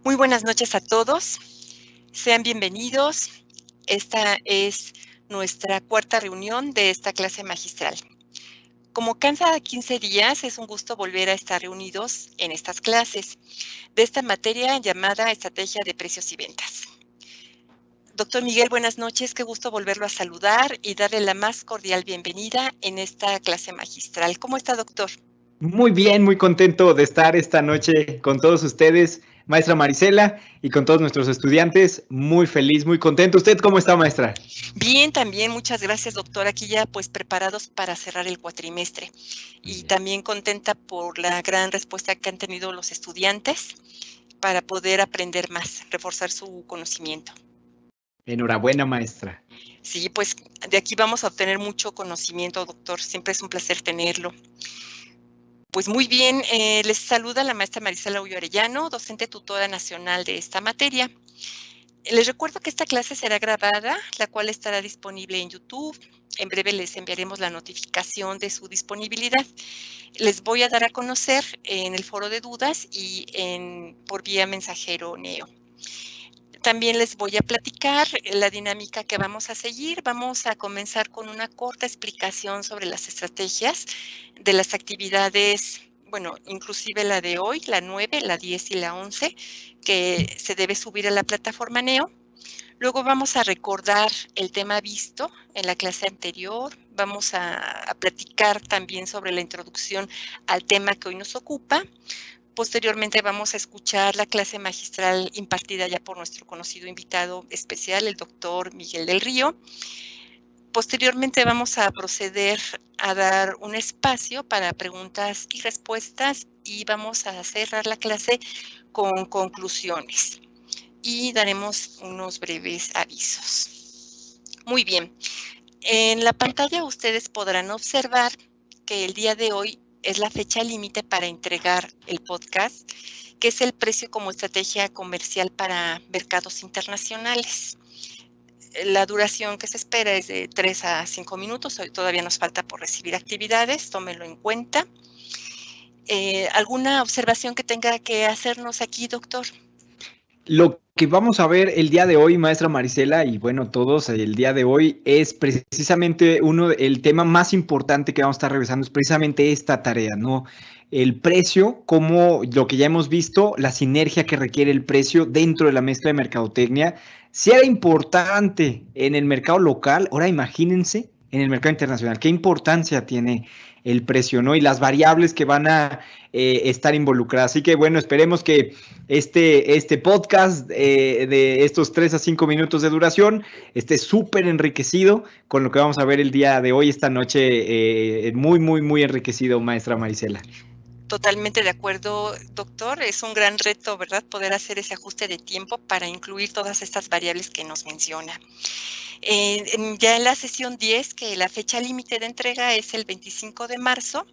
Muy buenas noches a todos. Sean bienvenidos. Esta es nuestra cuarta reunión de esta clase magistral. Como cada 15 días, es un gusto volver a estar reunidos en estas clases de esta materia llamada Estrategia de Precios y Ventas. Doctor Miguel, buenas noches. Qué gusto volverlo a saludar y darle la más cordial bienvenida en esta clase magistral. ¿Cómo está, doctor? Muy bien, muy contento de estar esta noche con todos ustedes, maestra Marisela, y con todos nuestros estudiantes. Muy feliz, muy contento. ¿Usted cómo está, maestra? Bien, también, muchas gracias, doctor. Aquí ya pues preparados para cerrar el cuatrimestre y también contenta por la gran respuesta que han tenido los estudiantes para poder aprender más, reforzar su conocimiento. Enhorabuena, maestra. Sí, pues de aquí vamos a obtener mucho conocimiento, doctor. Siempre es un placer tenerlo. Pues muy bien, les saluda la maestra Marisela Ullo Arellano, docente tutora nacional de esta materia. Les recuerdo que esta clase será grabada, la cual estará disponible en YouTube. En breve les enviaremos la notificación de su disponibilidad. Les voy a dar a conocer en el foro de dudas y por vía mensajero Neo. También les voy a platicar la dinámica que vamos a seguir. Vamos a comenzar con una corta explicación sobre las estrategias de las actividades, bueno, inclusive la de hoy, la 9, la 10 y la 11, que se debe subir a la plataforma Neo. Luego vamos a recordar el tema visto en la clase anterior. Vamos a platicar también sobre la introducción al tema que hoy nos ocupa. Posteriormente vamos a escuchar la clase magistral impartida ya por nuestro conocido invitado especial, el doctor Miguel del Río. Posteriormente vamos a proceder a dar un espacio para preguntas y respuestas y vamos a cerrar la clase con conclusiones y daremos unos breves avisos. Muy bien, en la pantalla ustedes podrán observar que el día de hoy es la fecha límite para entregar el podcast, que es el precio como estrategia comercial para mercados internacionales. La duración que se espera es de 3 a 5 minutos, hoy todavía nos falta por recibir actividades, tómenlo en cuenta. ¿Alguna observación que tenga que hacernos aquí, doctor? Lo que vamos a ver el día de hoy, maestra Marisela, y bueno, todos el día de hoy, es precisamente el tema más importante que vamos a estar revisando, es precisamente esta tarea, ¿no? El precio, como lo que ya hemos visto, la sinergia que requiere el precio dentro de la mezcla de mercadotecnia. Si era importante en el mercado local, ahora imagínense en el mercado internacional, qué importancia tiene el precio, ¿no? Y las variables que van a estar involucradas. Así que bueno, esperemos que este podcast de estos 3 a 5 minutos de duración esté súper enriquecido con lo que vamos a ver el día de hoy, esta noche, muy, muy, muy enriquecido, maestra Marisela. Totalmente de acuerdo, doctor. Es un gran reto, ¿verdad?, poder hacer ese ajuste de tiempo para incluir todas estas variables que nos menciona. Ya en la sesión 10, que la fecha límite de entrega es el 25 de marzo,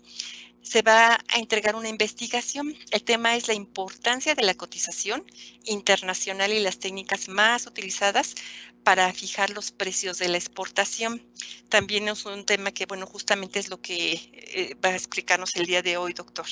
se va a entregar una investigación. El tema es la importancia de la cotización internacional y las técnicas más utilizadas para fijar los precios de la exportación. También es un tema que, bueno, justamente es lo que va a explicarnos el día de hoy, doctor.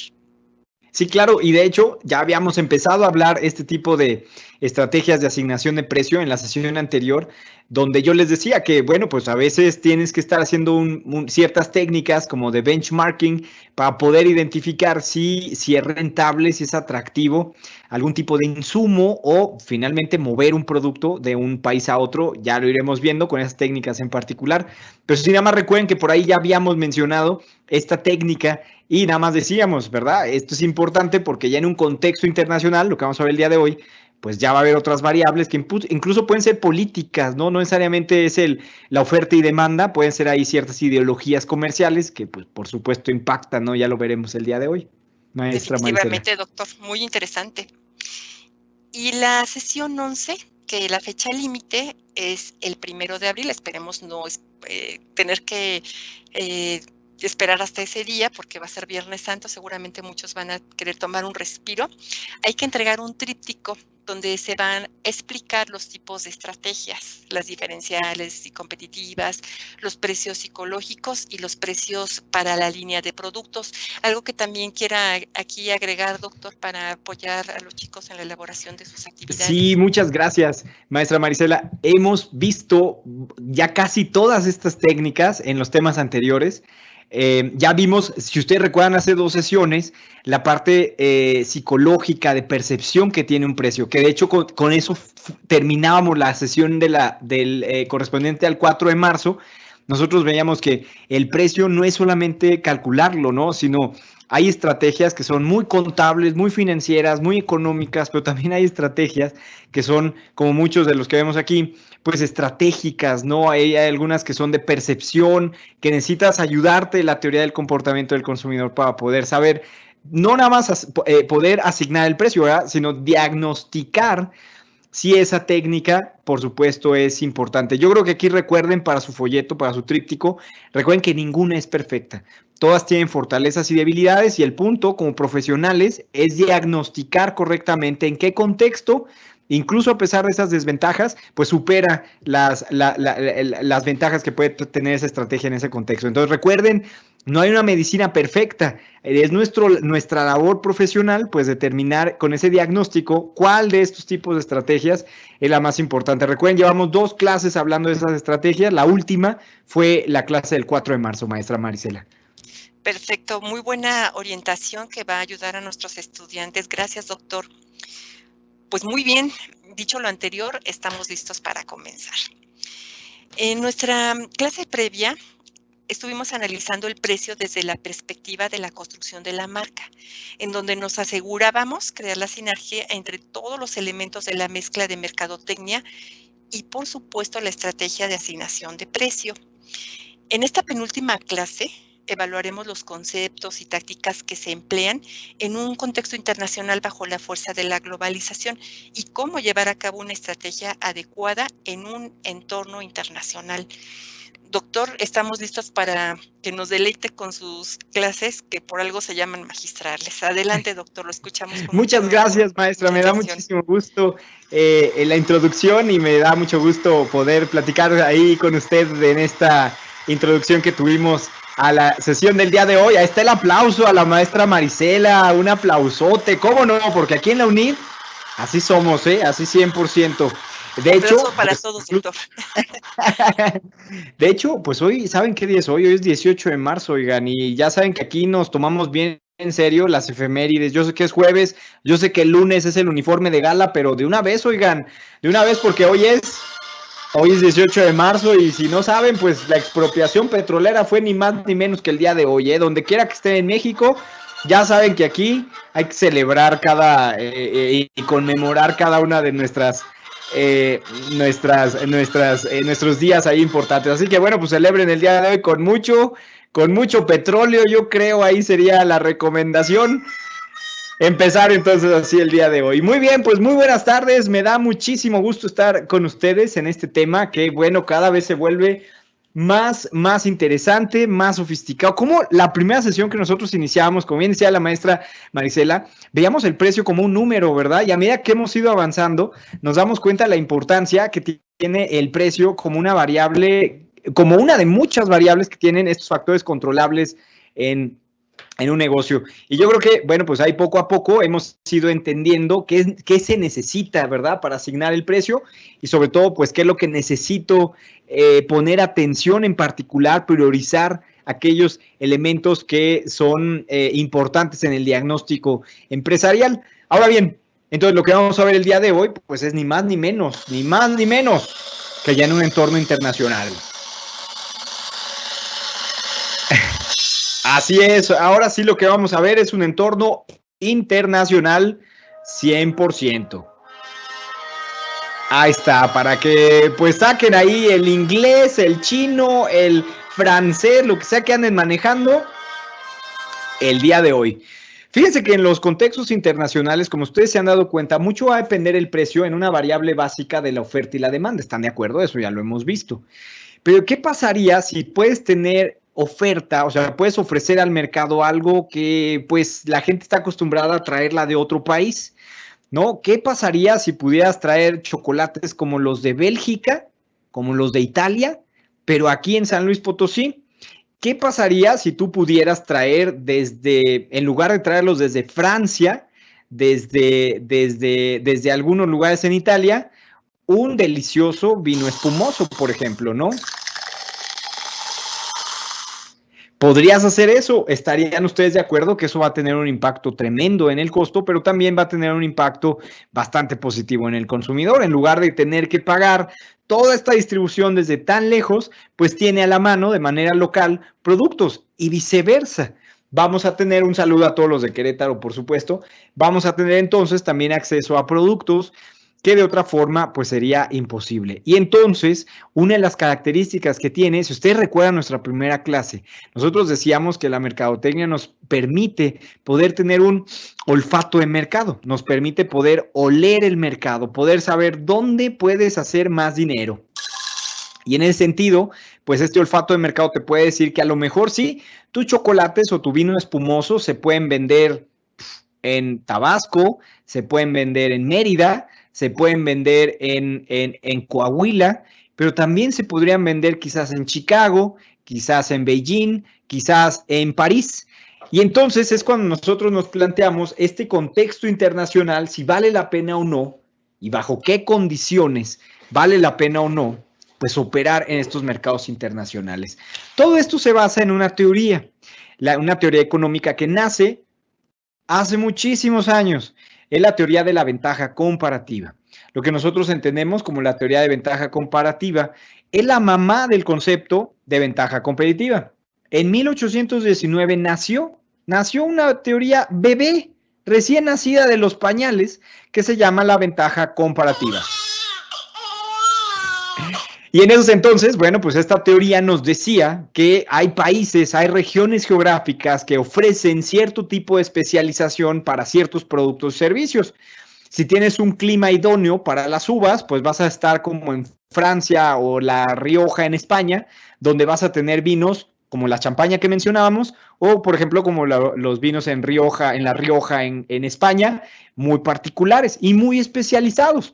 Sí, claro, y de hecho ya habíamos empezado a hablar este tipo de estrategias de asignación de precio en la sesión anterior, donde yo les decía que, bueno, pues a veces tienes que estar haciendo ciertas técnicas como de benchmarking para poder identificar si es rentable, si es atractivo algún tipo de insumo o finalmente mover un producto de un país a otro. Ya lo iremos viendo con esas técnicas en particular, pero si nada más recuerden que por ahí ya habíamos mencionado esta técnica. Y nada más decíamos, ¿verdad? Esto es importante porque ya en un contexto internacional, lo que vamos a ver el día de hoy, pues ya va a haber otras variables que incluso pueden ser políticas, ¿no? No necesariamente es la oferta y demanda, pueden ser ahí ciertas ideologías comerciales que, pues, por supuesto, impactan, ¿no? Ya lo veremos el día de hoy. Maestra Marisela. Definitivamente, doctor, muy interesante. Y la sesión 11, que la fecha límite es el 1 de abril, esperemos no tener que esperar hasta ese día, porque va a ser Viernes Santo, seguramente muchos van a querer tomar un respiro. Hay que entregar un tríptico donde se van a explicar los tipos de estrategias, las diferenciales y competitivas, los precios psicológicos y los precios para la línea de productos. Algo que también quiera aquí agregar, doctor, para apoyar a los chicos en la elaboración de sus actividades. Sí, muchas gracias, maestra Marisela. Hemos visto ya casi todas estas técnicas en los temas anteriores. Ya vimos, si ustedes recuerdan, hace 2 sesiones, la parte psicológica de percepción que tiene un precio, que de hecho con eso terminábamos la sesión del correspondiente al 4 de marzo. Nosotros veíamos que el precio no es solamente calcularlo, ¿no? Sino hay estrategias que son muy contables, muy financieras, muy económicas, pero también hay estrategias que son, como muchos de los que vemos aquí, pues estratégicas, ¿no? Hay algunas que son de percepción, que necesitas ayudarte de la teoría del comportamiento del consumidor para poder saber, no nada más poder asignar el precio, ¿verdad? Sino diagnosticar si esa técnica, por supuesto, es importante. Yo creo que aquí recuerden para su folleto, para su tríptico, recuerden que ninguna es perfecta. Todas tienen fortalezas y debilidades y el punto como profesionales es diagnosticar correctamente en qué contexto, incluso a pesar de esas desventajas, pues supera las ventajas que puede tener esa estrategia en ese contexto. Entonces recuerden, no hay una medicina perfecta, es nuestra labor profesional pues determinar con ese diagnóstico cuál de estos tipos de estrategias es la más importante. Recuerden, llevamos 2 clases hablando de esas estrategias, la última fue la clase del 4 de marzo, maestra Marisela. Perfecto, muy buena orientación que va a ayudar a nuestros estudiantes. Gracias, doctor. Pues muy bien, dicho lo anterior, estamos listos para comenzar. En nuestra clase previa estuvimos analizando el precio desde la perspectiva de la construcción de la marca, en donde nos asegurábamos crear la sinergia entre todos los elementos de la mezcla de mercadotecnia y, por supuesto, la estrategia de asignación de precio. En esta penúltima clase evaluaremos los conceptos y tácticas que se emplean en un contexto internacional bajo la fuerza de la globalización y cómo llevar a cabo una estrategia adecuada en un entorno internacional. Doctor, estamos listos para que nos deleite con sus clases, que por algo se llaman magistrales. Adelante, doctor, lo escuchamos. Muchas gracias, maestra. Me da muchísimo gusto la introducción y me da mucho gusto poder platicar ahí con usted en esta introducción que tuvimos a la sesión del día de hoy. Ahí está el aplauso a la maestra Marisela, un aplausote, ¿cómo no? Porque aquí en la UNID así somos, así 100%. De hecho, para pues, todos, doctor. De hecho, pues hoy, ¿saben qué día es hoy? Hoy es 18 de marzo, oigan, y ya saben que aquí nos tomamos bien en serio las efemérides. Yo sé que es jueves, yo sé que el lunes es el uniforme de gala, pero de una vez, oigan, de una vez, porque hoy es 18 de marzo y si no saben, pues la expropiación petrolera fue ni más ni menos que el día de hoy, donde quiera que estén en México, ya saben que aquí hay que celebrar y conmemorar cada una de nuestros días ahí importantes. Así que bueno, pues celebren el día de hoy con mucho petróleo, yo creo, ahí sería la recomendación. Empezar entonces así el día de hoy. Muy bien, pues muy buenas tardes. Me da muchísimo gusto estar con ustedes en este tema que, bueno, cada vez se vuelve más interesante, más sofisticado. Como la primera sesión que nosotros iniciábamos, como bien decía la maestra Marisela, veíamos el precio como un número, ¿verdad? Y a medida que hemos ido avanzando, nos damos cuenta de la importancia que tiene el precio como una variable, como una de muchas variables que tienen estos factores controlables en un negocio. Y yo creo que, bueno, pues ahí poco a poco hemos ido entendiendo qué se necesita, ¿verdad?, para asignar el precio y sobre todo, pues, qué es lo que necesito poner atención en particular, priorizar aquellos elementos que son importantes en el diagnóstico empresarial. Ahora bien, entonces lo que vamos a ver el día de hoy, pues es ni más ni menos que ya en un entorno internacional. Así es, ahora sí lo que vamos a ver es un entorno internacional 100%. Ahí está, para que pues saquen ahí el inglés, el chino, el francés, lo que sea que anden manejando el día de hoy. Fíjense que en los contextos internacionales, como ustedes se han dado cuenta, mucho va a depender el precio en una variable básica de la oferta y la demanda. ¿Están de acuerdo? Eso ya lo hemos visto. Pero ¿qué pasaría si puedes tener oferta, o sea, puedes ofrecer al mercado algo que pues la gente está acostumbrada a traerla de otro país? ¿no? ¿Qué pasaría si pudieras traer chocolates como los de Bélgica, como los de Italia, pero aquí en San Luis Potosí? ¿Qué pasaría si tú pudieras traer en lugar de traerlos desde Francia, desde algunos lugares en Italia, un delicioso vino espumoso, por ejemplo, ¿no? ¿Podrías hacer eso? ¿Estarían ustedes de acuerdo que eso va a tener un impacto tremendo en el costo, pero también va a tener un impacto bastante positivo en el consumidor? En lugar de tener que pagar toda esta distribución desde tan lejos, pues tiene a la mano de manera local productos y viceversa. Vamos a tener un saludo a todos los de Querétaro, por supuesto. Vamos a tener entonces también acceso a productos que de otra forma pues sería imposible. Y entonces, una de las características que tiene, si ustedes recuerdan nuestra primera clase, nosotros decíamos que la mercadotecnia nos permite poder tener un olfato de mercado, nos permite poder oler el mercado, poder saber dónde puedes hacer más dinero. Y en ese sentido, pues este olfato de mercado te puede decir que a lo mejor sí, tus chocolates o tu vino espumoso se pueden vender en Tabasco, se pueden vender en Mérida, se pueden vender en Coahuila, pero también se podrían vender quizás en Chicago, quizás en Beijing, quizás en París. Y entonces es cuando nosotros nos planteamos este contexto internacional, si vale la pena o no, y bajo qué condiciones vale la pena o no, pues operar en estos mercados internacionales. Todo esto se basa en una teoría, una teoría económica que nace hace muchísimos años. Es la teoría de la ventaja comparativa. Lo que nosotros entendemos como la teoría de ventaja comparativa es la mamá del concepto de ventaja competitiva. En 1819 nació una teoría bebé, recién nacida de los pañales, que se llama la ventaja comparativa. Y en esos entonces, bueno, pues esta teoría nos decía que hay países, hay regiones geográficas que ofrecen cierto tipo de especialización para ciertos productos y servicios. Si tienes un clima idóneo para las uvas, pues vas a estar como en Francia o La Rioja en España, donde vas a tener vinos como la champaña que mencionábamos, o por ejemplo como los vinos en La Rioja en España, muy particulares y muy especializados.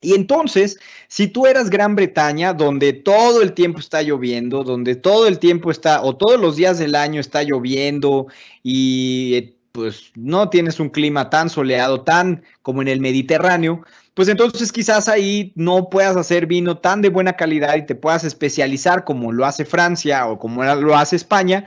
Y entonces, si tú eras Gran Bretaña, donde todo el tiempo está lloviendo, donde todo el tiempo está, o todos los días del año está lloviendo y pues no tienes un clima tan soleado, tan como en el Mediterráneo, pues entonces quizás ahí no puedas hacer vino tan de buena calidad y te puedas especializar como lo hace Francia o como lo hace España.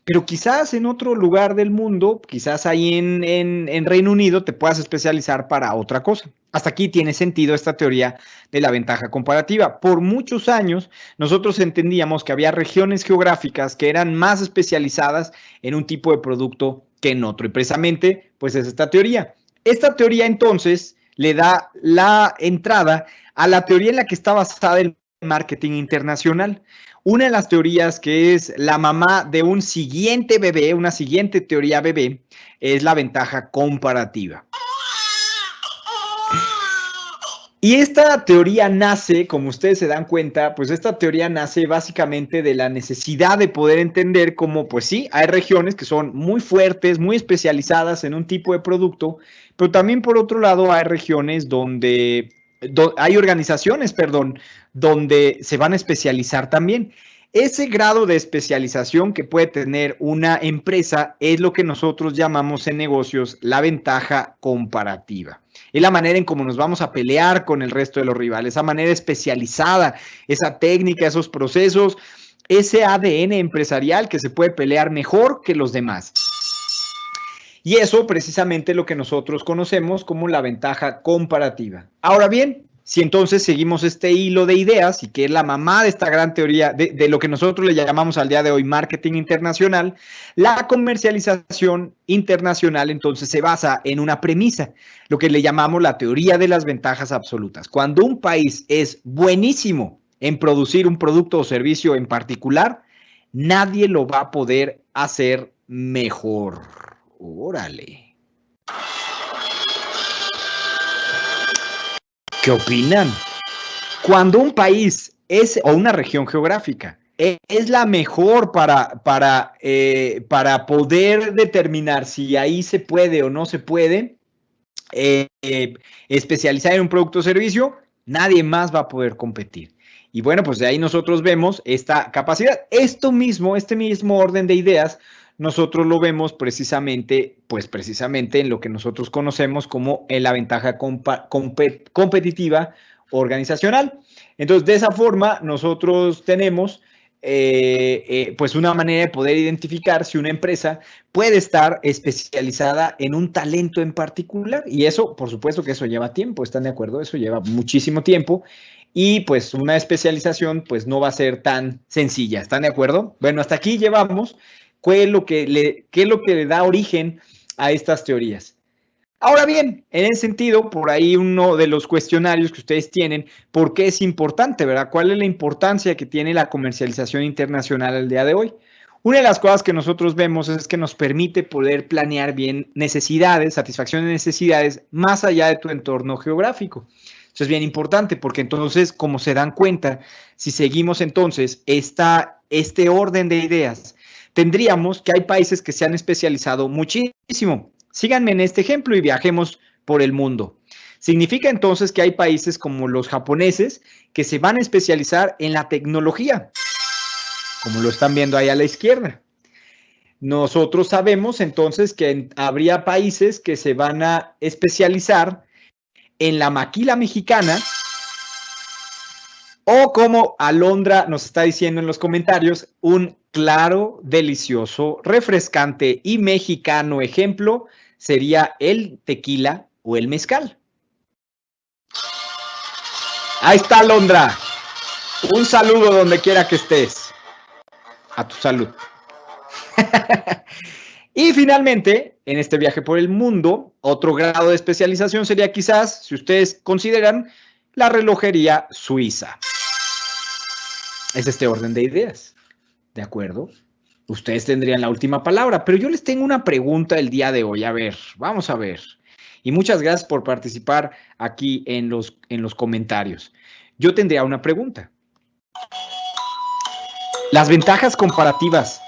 Pero quizás en otro lugar del mundo, quizás ahí en Reino Unido, te puedas especializar para otra cosa. Hasta aquí tiene sentido esta teoría de la ventaja comparativa. Por muchos años, nosotros entendíamos que había regiones geográficas que eran más especializadas en un tipo de producto que en otro. Y precisamente, pues es esta teoría. Esta teoría, entonces, le da la entrada a la teoría en la que está basada el marketing internacional. Una de las teorías que es la mamá de un siguiente bebé, una siguiente teoría bebé, es la ventaja comparativa. Y esta teoría nace, como ustedes se dan cuenta, pues esta teoría nace básicamente de la necesidad de poder entender cómo, pues sí, hay regiones que son muy fuertes, muy especializadas en un tipo de producto, pero también por otro lado hay regiones donde hay organizaciones, donde se van a especializar también. Ese grado de especialización que puede tener una empresa es lo que nosotros llamamos en negocios la ventaja comparativa. Es la manera en cómo nos vamos a pelear con el resto de los rivales, esa manera especializada, esa técnica, esos procesos, ese ADN empresarial que se puede pelear mejor que los demás. Y eso precisamente es lo que nosotros conocemos como la ventaja comparativa. Ahora bien, si entonces seguimos este hilo de ideas y que es la mamá de esta gran teoría de lo que nosotros le llamamos al día de hoy marketing internacional, la comercialización internacional entonces se basa en una premisa, lo que le llamamos la teoría de las ventajas absolutas. Cuando un país es buenísimo en producir un producto o servicio en particular, nadie lo va a poder hacer mejor. Órale. ¿Qué opinan? Cuando un país o una región geográfica es la mejor para poder determinar si ahí se puede o no se puede, especializar en un producto o servicio, nadie más va a poder competir. Y bueno, pues de ahí nosotros vemos esta capacidad. Este mismo orden de ideas, nosotros lo vemos precisamente en lo que nosotros conocemos como la ventaja competitiva organizacional. Entonces, de esa forma, nosotros tenemos pues una manera de poder identificar si una empresa puede estar especializada en un talento en particular. Y eso, por supuesto que eso lleva tiempo, ¿están de acuerdo? Eso lleva muchísimo tiempo. Y pues una especialización pues no va a ser tan sencilla, ¿están de acuerdo? Bueno, hasta aquí llevamos qué es lo que le da origen a estas teorías. Ahora bien, en ese sentido, por ahí uno de los cuestionarios que ustedes tienen, ¿por qué es importante, verdad? ¿Cuál es la importancia que tiene la comercialización internacional al día de hoy? Una de las cosas que nosotros vemos es que nos permite poder planear bien necesidades, satisfacción de necesidades, más allá de tu entorno geográfico. Eso es bien importante porque entonces, como se dan cuenta, si seguimos entonces este orden de ideas, tendríamos que hay países que se han especializado muchísimo. Síganme en este ejemplo y viajemos por el mundo. Significa entonces que hay países como los japoneses que se van a especializar en la tecnología, como lo están viendo ahí a la izquierda. Nosotros sabemos entonces que habría países que se van a especializar en la maquila mexicana, o como Alondra nos está diciendo en los comentarios, un claro, delicioso, refrescante y mexicano ejemplo sería el tequila o el mezcal. Ahí está, Alondra. Un saludo donde quiera que estés. A tu salud. Y finalmente, en este viaje por el mundo, otro grado de especialización sería quizás, si ustedes consideran, la relojería suiza. Es este orden de ideas, ¿de acuerdo? Ustedes tendrían la última palabra, pero yo les tengo una pregunta el día de hoy. A ver, vamos a ver. Y muchas gracias por participar aquí en los comentarios. Yo tendría una pregunta. ¿Las ventajas comparativas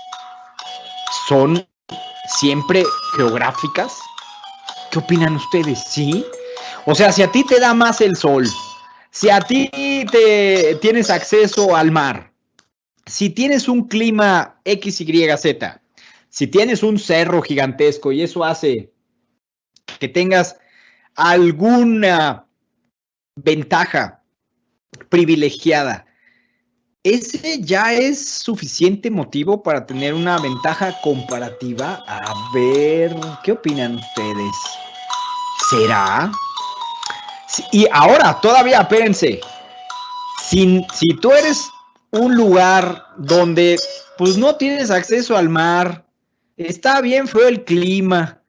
son siempre geográficas? ¿Qué opinan ustedes? ¿Sí? O sea, si a ti te da más el sol, si a ti tienes acceso al mar, si tienes un clima XYZ, si tienes un cerro gigantesco y eso hace que tengas alguna ventaja privilegiada, ¿ese ya es suficiente motivo para tener una ventaja comparativa? A ver, ¿qué opinan ustedes? ¿Será? Y ahora, todavía, espérense, si tú eres un lugar donde pues no tienes acceso al mar, está bien feo el clima,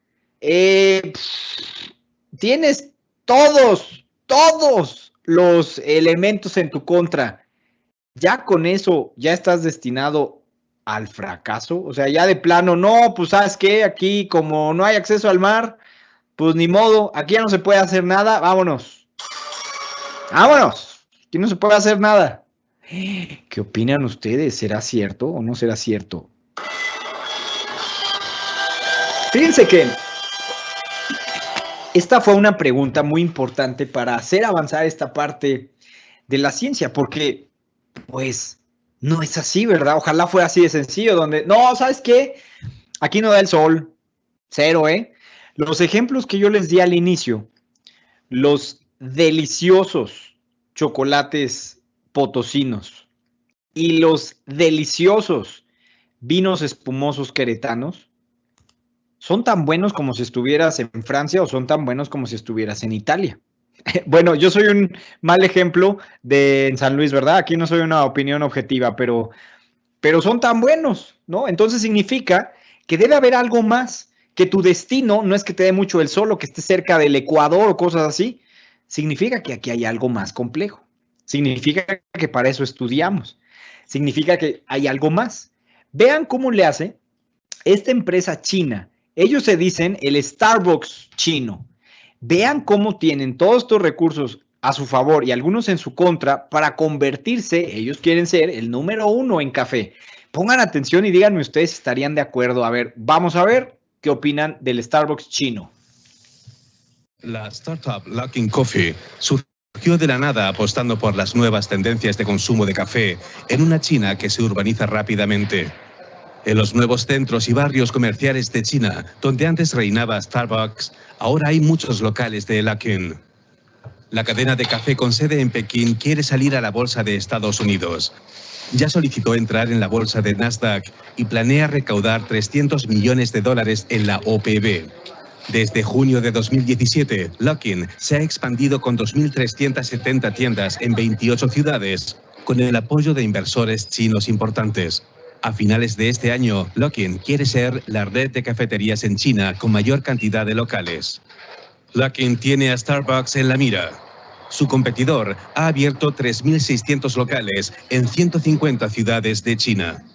tienes todos los elementos en tu contra, ya con eso ya estás destinado al fracaso. O sea, ya de plano, no, pues ¿sabes qué? Aquí como no hay acceso al mar, pues ni modo, aquí ya no se puede hacer nada, vámonos. Vámonos, aquí no se puede hacer nada. ¿Qué opinan ustedes? ¿Será cierto o no será cierto? Fíjense que esta fue una pregunta muy importante para hacer avanzar esta parte de la ciencia, porque pues no es así, ¿verdad? Ojalá fuera así de sencillo, donde, no, ¿sabes qué? Aquí no da el sol, cero, ¿eh? Los ejemplos que yo les di al inicio, los deliciosos chocolates potosinos y los deliciosos vinos espumosos queretanos, son tan buenos como si estuvieras en Francia o son tan buenos como si estuvieras en Italia. Bueno, yo soy un mal ejemplo en San Luis, ¿verdad? Aquí no soy una opinión objetiva, pero son tan buenos, ¿no? Entonces significa que debe haber algo más, que tu destino no es que te dé mucho el sol o que estés cerca del Ecuador o cosas así, significa que aquí hay algo más complejo, significa que para eso estudiamos, significa que hay algo más. Vean cómo le hace esta empresa china, ellos se dicen el Starbucks chino. Vean cómo tienen todos estos recursos a su favor y algunos en su contra para convertirse, ellos quieren ser el número 1 en café. Pongan atención y díganme ustedes si estarían de acuerdo. A ver, vamos a ver qué opinan del Starbucks chino. La startup Luckin Coffee surgió de la nada apostando por las nuevas tendencias de consumo de café en una China que se urbaniza rápidamente. En los nuevos centros y barrios comerciales de China, donde antes reinaba Starbucks, ahora hay muchos locales de Luckin. La cadena de café con sede en Pekín quiere salir a la bolsa de Estados Unidos. Ya solicitó entrar en la bolsa de Nasdaq y planea recaudar $300 millones en la OPV. Desde junio de 2017, Luckin se ha expandido con 2.370 tiendas en 28 ciudades, con el apoyo de inversores chinos importantes. A finales de este año, Luckin quiere ser la red de cafeterías en China con mayor cantidad de locales. Luckin tiene a Starbucks en la mira. Su competidor ha abierto 3.600 locales en 150 ciudades de China.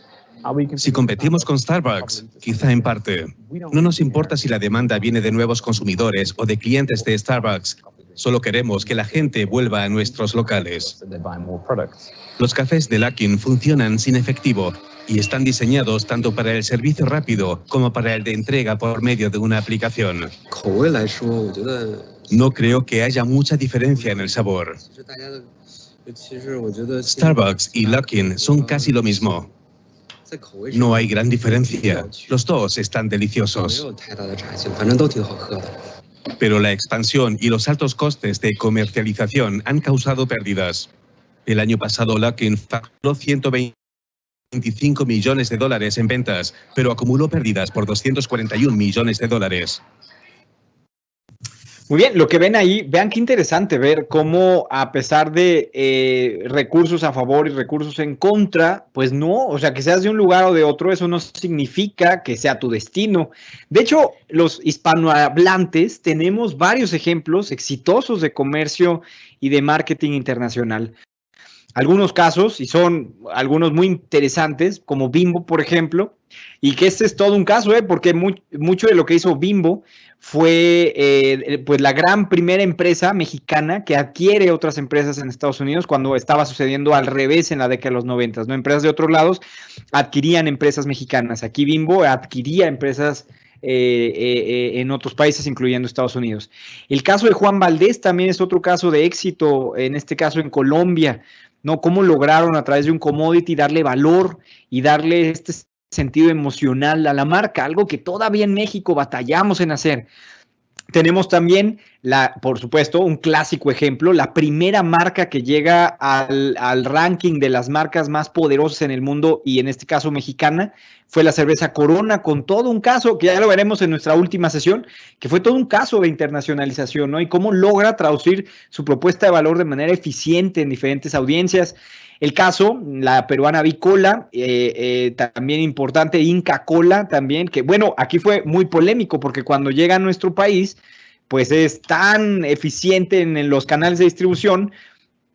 Si competimos con Starbucks, quizá en parte. No nos importa si la demanda viene de nuevos consumidores o de clientes de Starbucks. Solo queremos que la gente vuelva a nuestros locales. Los cafés de Luckin funcionan sin efectivo y están diseñados tanto para el servicio rápido como para el de entrega por medio de una aplicación. No creo que haya mucha diferencia en el sabor. Starbucks y Luckin son casi lo mismo. No hay gran diferencia. Los dos están deliciosos. Pero la expansión y los altos costes de comercialización han causado pérdidas. El año pasado Luckin facturó $125 millones en ventas, pero acumuló pérdidas por $241 millones. Muy bien, lo que ven ahí, vean qué interesante ver cómo a pesar de recursos a favor y recursos en contra, pues no, o sea, que seas de un lugar o de otro, eso no significa que sea tu destino. De hecho, los hispanohablantes tenemos varios ejemplos exitosos de comercio y de marketing internacional. Algunos casos, y son algunos muy interesantes, como Bimbo, por ejemplo, y que este es todo un caso, porque mucho de lo que hizo Bimbo fue pues la gran primera empresa mexicana que adquiere otras empresas en Estados Unidos cuando estaba sucediendo al revés en la década de los 90, ¿no? Empresas de otros lados adquirían empresas mexicanas. Aquí Bimbo adquiría empresas en otros países, incluyendo Estados Unidos. El caso de Juan Valdez también es otro caso de éxito, en este caso en Colombia, ¿no? Cómo lograron a través de un commodity darle valor y darle este sentido emocional a la marca, algo que todavía en México batallamos en hacer. Tenemos también, por supuesto, un clásico ejemplo, la primera marca que llega al ranking de las marcas más poderosas en el mundo, y en este caso mexicana, fue la cerveza Corona, con todo un caso, que ya lo veremos en nuestra última sesión, que fue todo un caso de internacionalización, ¿no? Y cómo logra traducir su propuesta de valor de manera eficiente en diferentes audiencias. El caso, la peruana Bicola, también importante, Inca Kola también, que bueno, aquí fue muy polémico porque cuando llega a nuestro país, pues es tan eficiente en los canales de distribución,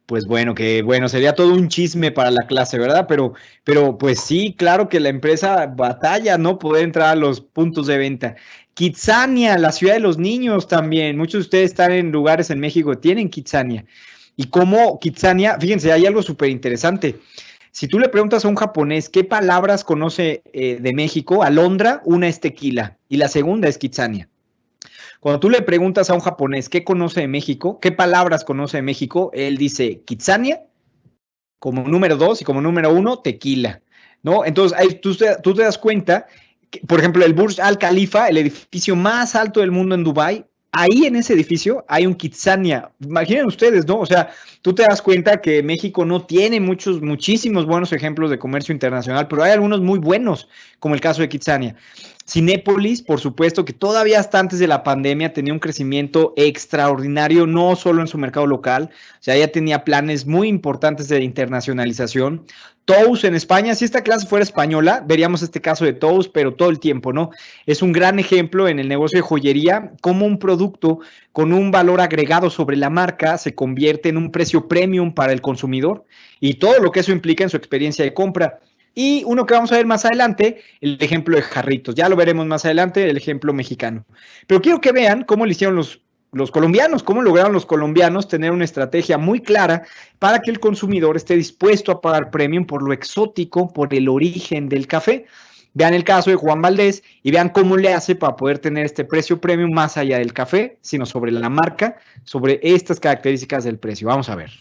pues bueno, que bueno, sería todo un chisme para la clase, ¿verdad? Pero pues sí, claro que la empresa batalla, ¿no? Poder entrar a los puntos de venta. Kitsania, la ciudad de los niños también, muchos de ustedes están en lugares en México que tienen Kitsania. Y como Kitsania, fíjense, hay algo súper interesante. Si tú le preguntas a un japonés qué palabras conoce de México, alondra, una es tequila y la segunda es Kitsania. Cuando tú le preguntas a un japonés qué conoce de México, qué palabras conoce de México, él dice Kitsania como número 2 y como número 1, tequila, ¿no? Entonces, ahí tú te das cuenta, que, por ejemplo, el Burj Al Khalifa, el edificio más alto del mundo en Dubái, ahí en ese edificio hay un Kitsania. Imaginen ustedes, ¿no? O sea, tú te das cuenta que México no tiene muchísimos buenos ejemplos de comercio internacional, pero hay algunos muy buenos, como el caso de Kitsania. Cinépolis, por supuesto, que todavía hasta antes de la pandemia tenía un crecimiento extraordinario, no solo en su mercado local, o sea, ya tenía planes muy importantes de internacionalización. Tous en España, si esta clase fuera española, veríamos este caso de Tous, pero todo el tiempo, ¿no? Es un gran ejemplo en el negocio de joyería, cómo un producto con un valor agregado sobre la marca se convierte en un precio premium para el consumidor y todo lo que eso implica en su experiencia de compra. Y uno que vamos a ver más adelante, el ejemplo de Jarritos. Ya lo veremos más adelante, el ejemplo mexicano. Pero quiero que vean cómo lo hicieron los colombianos, cómo lograron los colombianos tener una estrategia muy clara para que el consumidor esté dispuesto a pagar premium por lo exótico, por el origen del café. Vean el caso de Juan Valdez y vean cómo le hace para poder tener este precio premium más allá del café, sino sobre la marca, sobre estas características del precio. Vamos a ver.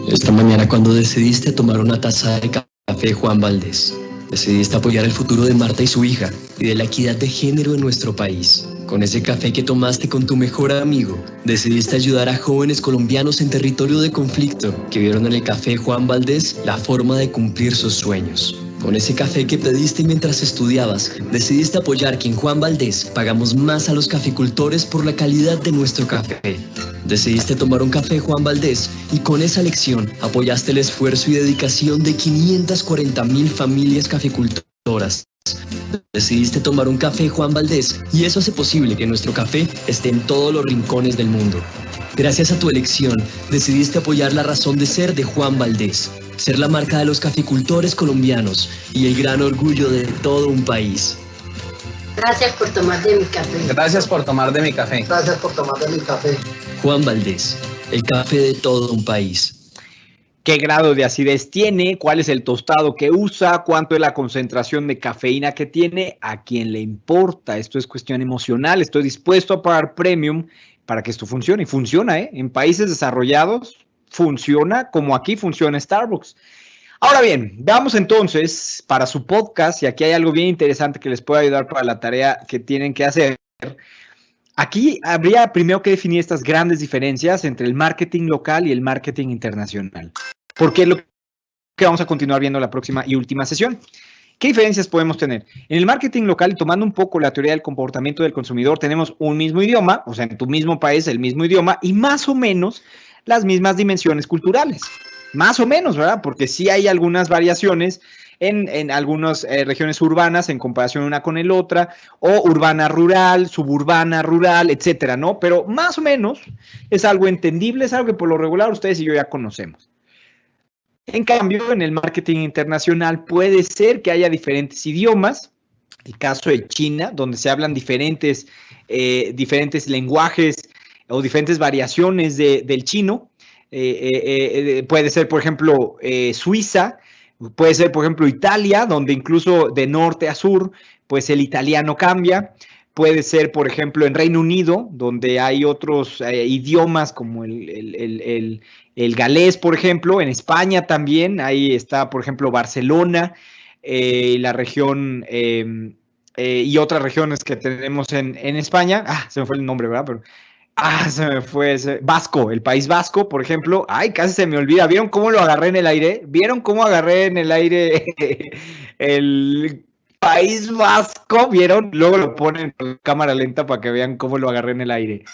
Esta mañana, cuando decidiste tomar una taza de café Juan Valdez, decidiste apoyar el futuro de Marta y su hija y de la equidad de género en nuestro país. Con ese café que tomaste con tu mejor amigo, decidiste ayudar a jóvenes colombianos en territorio de conflicto que vieron en el café Juan Valdez la forma de cumplir sus sueños. Con ese café que pediste mientras estudiabas, decidiste apoyar que en Juan Valdez pagamos más a los caficultores por la calidad de nuestro café. Decidiste tomar un café Juan Valdez y con esa elección apoyaste el esfuerzo y dedicación de 540,000 familias caficultoras. Decidiste tomar un café Juan Valdez y eso hace posible que nuestro café esté en todos los rincones del mundo. Gracias a tu elección, decidiste apoyar la razón de ser de Juan Valdez, ser la marca de los caficultores colombianos y el gran orgullo de todo un país. Gracias por tomar de mi café. Gracias por tomar de mi café. Gracias por tomar de mi café. Juan Valdez, el café de todo un país. ¿Qué grado de acidez tiene? ¿Cuál es el tostado que usa? ¿Cuánto es la concentración de cafeína que tiene? ¿A quién le importa? Esto es cuestión emocional. Estoy dispuesto a pagar premium para que esto funcione. Y funciona, ¿eh? En países desarrollados funciona como aquí funciona Starbucks. Ahora bien, veamos entonces para su podcast, y aquí hay algo bien interesante que les puede ayudar para la tarea que tienen que hacer. Aquí habría primero que definir estas grandes diferencias entre el marketing local y el marketing internacional, porque es lo que vamos a continuar viendo en la próxima y última sesión. ¿Qué diferencias podemos tener? En el marketing local, y tomando un poco la teoría del comportamiento del consumidor, tenemos un mismo idioma, o sea, en tu mismo país el mismo idioma, y más o menos las mismas dimensiones culturales. Más o menos, ¿verdad? Porque sí hay algunas variaciones en algunas regiones urbanas en comparación una con el otra, o urbana rural, suburbana rural, etcétera, ¿no? Pero más o menos es algo entendible, es algo que por lo regular ustedes y yo ya conocemos. En cambio, en el marketing internacional puede ser que haya diferentes idiomas. El caso de China, donde se hablan diferentes lenguajes o diferentes variaciones del chino. Puede ser, por ejemplo, Suiza. Puede ser, por ejemplo, Italia, donde incluso de norte a sur, pues el italiano cambia. Puede ser, por ejemplo, en Reino Unido, donde hay otros idiomas como el galés, por ejemplo. En España también, ahí está, por ejemplo, Barcelona, la región y otras regiones que tenemos en España. Se me fue el nombre, ¿verdad? Pero se me fue ese. Vasco, el País Vasco, por ejemplo. Ay, casi se me olvida. ¿Vieron cómo lo agarré en el aire? ¿Vieron cómo agarré en el aire el País Vasco? ¿Vieron? Luego lo ponen en cámara lenta para que vean cómo lo agarré en el aire.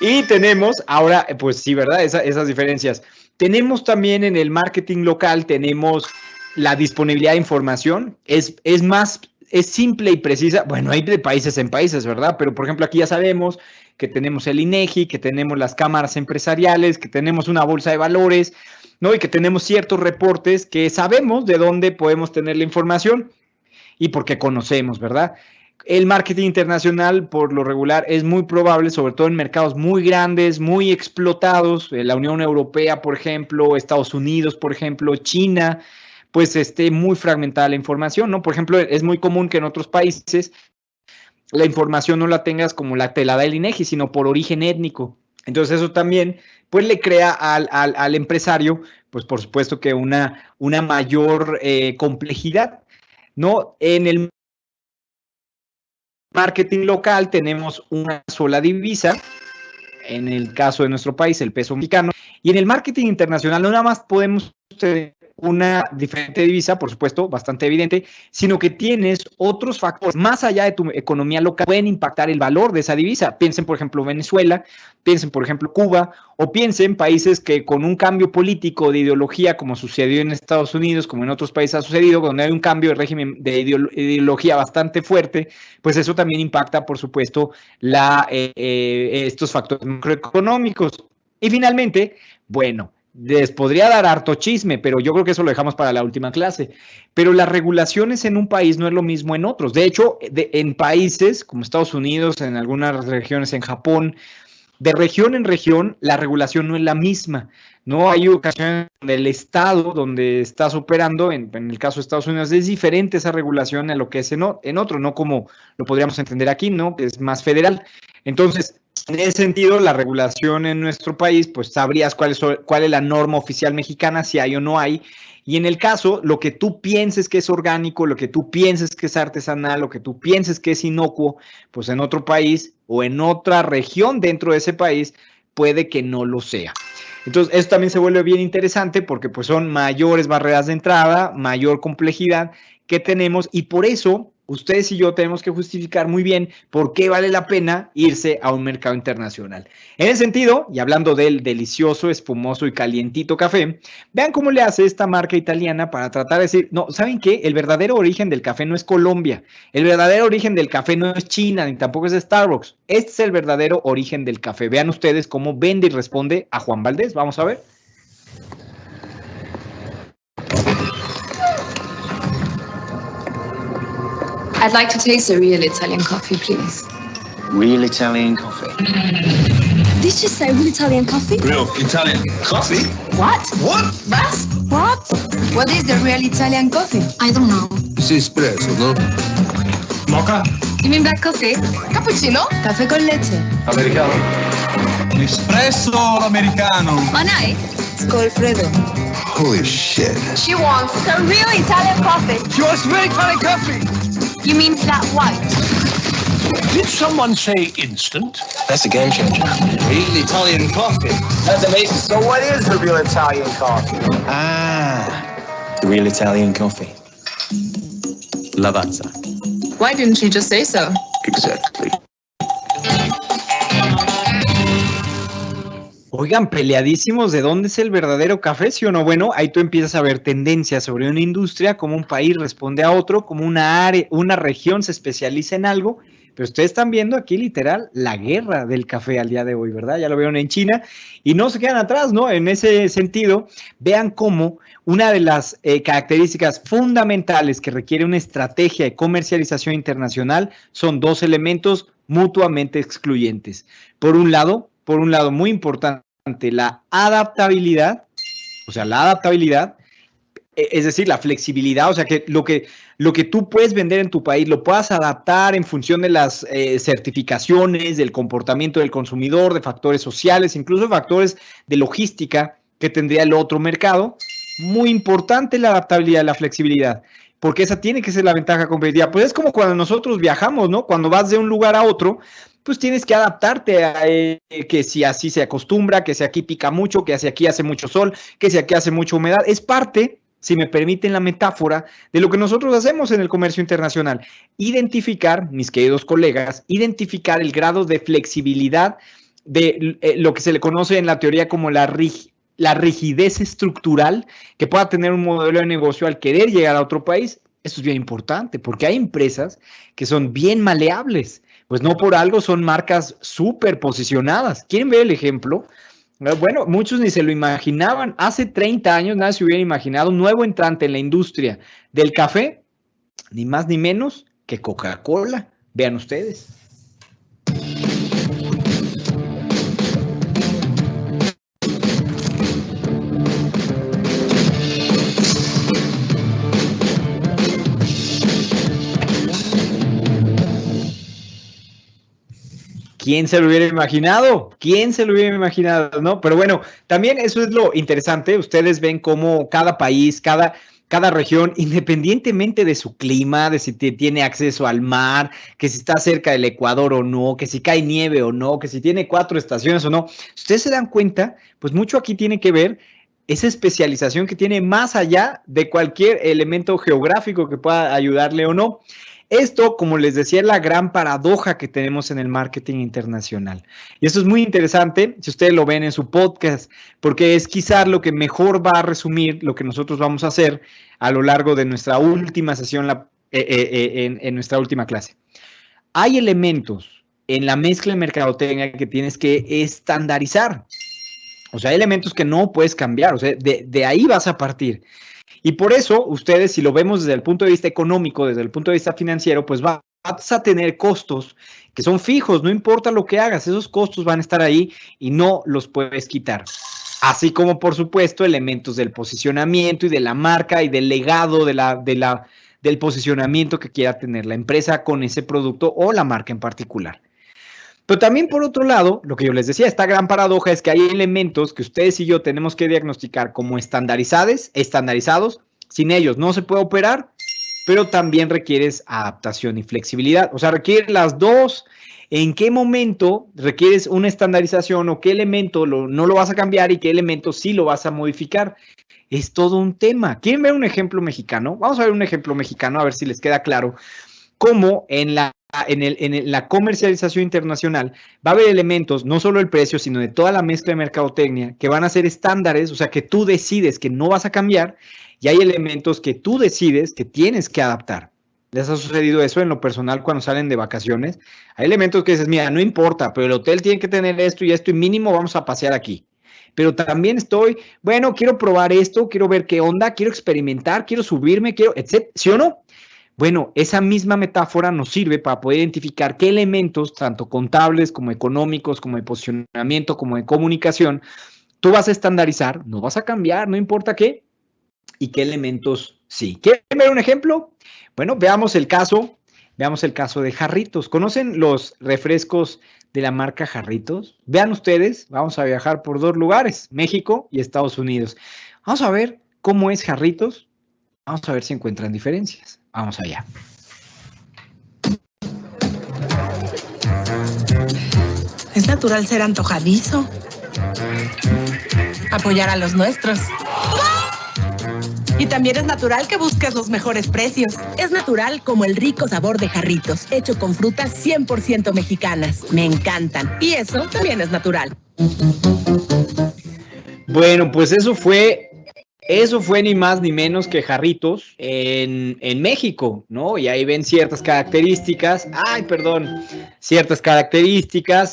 Y tenemos ahora, pues sí, ¿verdad? Esas diferencias. Tenemos también en el marketing local, tenemos la disponibilidad de información. Es simple y precisa. Bueno, hay de países en países, ¿verdad? Pero, por ejemplo, aquí ya sabemos que tenemos el INEGI, que tenemos las cámaras empresariales, que tenemos una bolsa de valores, ¿no? Y que tenemos ciertos reportes que sabemos de dónde podemos tener la información y porque conocemos, ¿verdad? El marketing internacional, por lo regular, es muy probable, sobre todo en mercados muy grandes, muy explotados, la Unión Europea, por ejemplo, Estados Unidos, por ejemplo, China, pues esté muy fragmentada la información, ¿no? Por ejemplo, es muy común que en otros países la información no la tengas como te la da el INEGI, sino por origen étnico. Entonces eso también, pues le crea al empresario, pues por supuesto que una mayor complejidad, ¿no? En el marketing local tenemos una sola divisa, en el caso de nuestro país, el peso mexicano, y en el marketing internacional no nada más podemos tener una diferente divisa, por supuesto, bastante evidente, sino que tienes otros factores más allá de tu economía local que pueden impactar el valor de esa divisa. Piensen, por ejemplo, Venezuela, piensen, por ejemplo, Cuba, o piensen países que con un cambio político de ideología, como sucedió en Estados Unidos, como en otros países ha sucedido, donde hay un cambio de régimen de ideología bastante fuerte, pues eso también impacta, por supuesto, estos factores macroeconómicos. Y finalmente, bueno, les podría dar harto chisme, pero yo creo que eso lo dejamos para la última clase. Pero las regulaciones en un país no es lo mismo en otros. De hecho, en países como Estados Unidos, en algunas regiones en Japón, de región en región la regulación no es la misma, ¿no? Hay ocasiones donde el estado donde estás operando, en el caso de Estados Unidos, es diferente esa regulación a lo que es en otro, no como lo podríamos entender aquí, ¿no? Que es más federal. Entonces, en ese sentido, la regulación en nuestro país, pues sabrías cuál es la norma oficial mexicana, si hay o no hay. Y en el caso, lo que tú pienses que es orgánico, lo que tú pienses que es artesanal, lo que tú pienses que es inocuo, pues en otro país o en otra región dentro de ese país, puede que no lo sea. Entonces, eso también se vuelve bien interesante porque pues son mayores barreras de entrada, mayor complejidad que tenemos y por eso ustedes y yo tenemos que justificar muy bien por qué vale la pena irse a un mercado internacional. En ese sentido, y hablando del delicioso, espumoso y calientito café, vean cómo le hace esta marca italiana para tratar de decir, no, ¿saben qué? El verdadero origen del café no es Colombia, el verdadero origen del café no es China, ni tampoco es Starbucks. Este es el verdadero origen del café. Vean ustedes cómo vende y responde a Juan Valdez. Vamos a ver. I'd like to taste a real Italian coffee, please. Real Italian coffee. Did you say real Italian coffee? Real Italian coffee? What? What? What? What is the real Italian coffee? I don't know. It's espresso, no? Mocha? You mean black coffee? Cappuccino? Café con leche. Americano? Espresso americano? Manai? It's called Fredo. Holy shit. She wants a real Italian coffee. She wants real Italian coffee! You mean flat white? Did someone say instant? That's a game changer. Real Italian coffee. That's amazing. So what is the real Italian coffee? The real Italian coffee. Lavazza. Why didn't you just say so? Exactly. Oigan, peleadísimos de dónde es el verdadero café, ¿sí o no? Bueno, ahí tú empiezas a ver tendencias sobre una industria, cómo un país responde a otro, cómo una región se especializa en algo, pero ustedes están viendo aquí literal la guerra del café al día de hoy, ¿verdad? Ya lo vieron en China y no se quedan atrás, ¿no? En ese sentido, vean cómo una de las características fundamentales que requiere una estrategia de comercialización internacional son dos elementos mutuamente excluyentes. Por un lado, muy importante, la adaptabilidad, es decir, la flexibilidad, o sea, que lo que tú puedes vender en tu país lo puedas adaptar en función de las certificaciones, del comportamiento del consumidor, de factores sociales, incluso factores de logística que tendría el otro mercado. Muy importante la adaptabilidad, la flexibilidad, porque esa tiene que ser la ventaja competitiva. Pues es como cuando nosotros viajamos, ¿no? Cuando vas de un lugar a otro, pues tienes que adaptarte a que si así se acostumbra, que si aquí pica mucho, que si aquí hace mucho sol, que si aquí hace mucha humedad. Es parte, si me permiten la metáfora, de lo que nosotros hacemos en el comercio internacional. Identificar, mis queridos colegas, identificar el grado de flexibilidad de lo que se le conoce en la teoría como la rigidez estructural que pueda tener un modelo de negocio al querer llegar a otro país. Esto es bien importante porque hay empresas que son bien maleables. Pues no por algo son marcas súper posicionadas. ¿Quieren ver el ejemplo? Bueno, muchos ni se lo imaginaban. Hace 30 años nadie se hubiera imaginado un nuevo entrante en la industria del café, ni más ni menos que Coca-Cola. Vean ustedes. ¿Quién se lo hubiera imaginado? ¿Quién se lo hubiera imaginado? ¿No? Pero bueno, también eso es lo interesante. Ustedes ven cómo cada país, cada región, independientemente de su clima, de si tiene acceso al mar, que si está cerca del Ecuador o no, que si cae nieve o no, que si tiene 4 estaciones o no, ustedes se dan cuenta, pues mucho aquí tiene que ver esa especialización que tiene más allá de cualquier elemento geográfico que pueda ayudarle o no. Esto, como les decía, es la gran paradoja que tenemos en el marketing internacional. Y esto es muy interesante, si ustedes lo ven en su podcast, porque es quizás lo que mejor va a resumir lo que nosotros vamos a hacer a lo largo de nuestra última sesión, en nuestra última clase. Hay elementos en la mezcla de mercadotecnia que tienes que estandarizar. O sea, hay elementos que no puedes cambiar, o sea, de ahí vas a partir. Y por eso, ustedes, si lo vemos desde el punto de vista económico, desde el punto de vista financiero, pues vas a tener costos que son fijos, no importa lo que hagas, esos costos van a estar ahí y no los puedes quitar. Así como, por supuesto, elementos del posicionamiento y de la marca y del legado del posicionamiento que quiera tener la empresa con ese producto o la marca en particular. Pero también, por otro lado, lo que yo les decía, esta gran paradoja es que hay elementos que ustedes y yo tenemos que diagnosticar como estandarizados. Sin ellos no se puede operar, pero también requieres adaptación y flexibilidad. O sea, requiere las dos. ¿En qué momento requieres una estandarización o qué elemento no lo vas a cambiar y qué elemento sí lo vas a modificar? Es todo un tema. ¿Quieren ver un ejemplo mexicano? Vamos a ver un ejemplo mexicano, a ver si les queda claro cómo en la comercialización internacional va a haber elementos, no solo el precio, sino de toda la mezcla de mercadotecnia, que van a ser estándares, o sea, que tú decides que no vas a cambiar, y hay elementos que tú decides que tienes que adaptar. ¿Les ha sucedido eso en lo personal cuando salen de vacaciones? Hay elementos que dices, mira, no importa, pero el hotel tiene que tener esto y mínimo vamos a pasear aquí. Pero también bueno, quiero probar esto, quiero ver qué onda, quiero experimentar, quiero subirme, etc. ¿Sí o no? Bueno, esa misma metáfora nos sirve para poder identificar qué elementos, tanto contables como económicos, como de posicionamiento, como de comunicación, tú vas a estandarizar, no vas a cambiar, no importa qué, y qué elementos sí. ¿Quieren ver un ejemplo? Bueno, veamos el caso de Jarritos. ¿Conocen los refrescos de la marca Jarritos? Vean ustedes, vamos a viajar por 2 lugares, México y Estados Unidos. Vamos a ver cómo es Jarritos. Vamos a ver si encuentran diferencias. Vamos allá. Es natural ser antojadizo. Apoyar a los nuestros. Y también es natural que busques los mejores precios. Es natural como el rico sabor de Jarritos, hecho con frutas 100% mexicanas. Me encantan. Y eso también es natural. Bueno, pues eso fue ni más ni menos que Jarritos en México, ¿no? Y ahí ven ciertas características,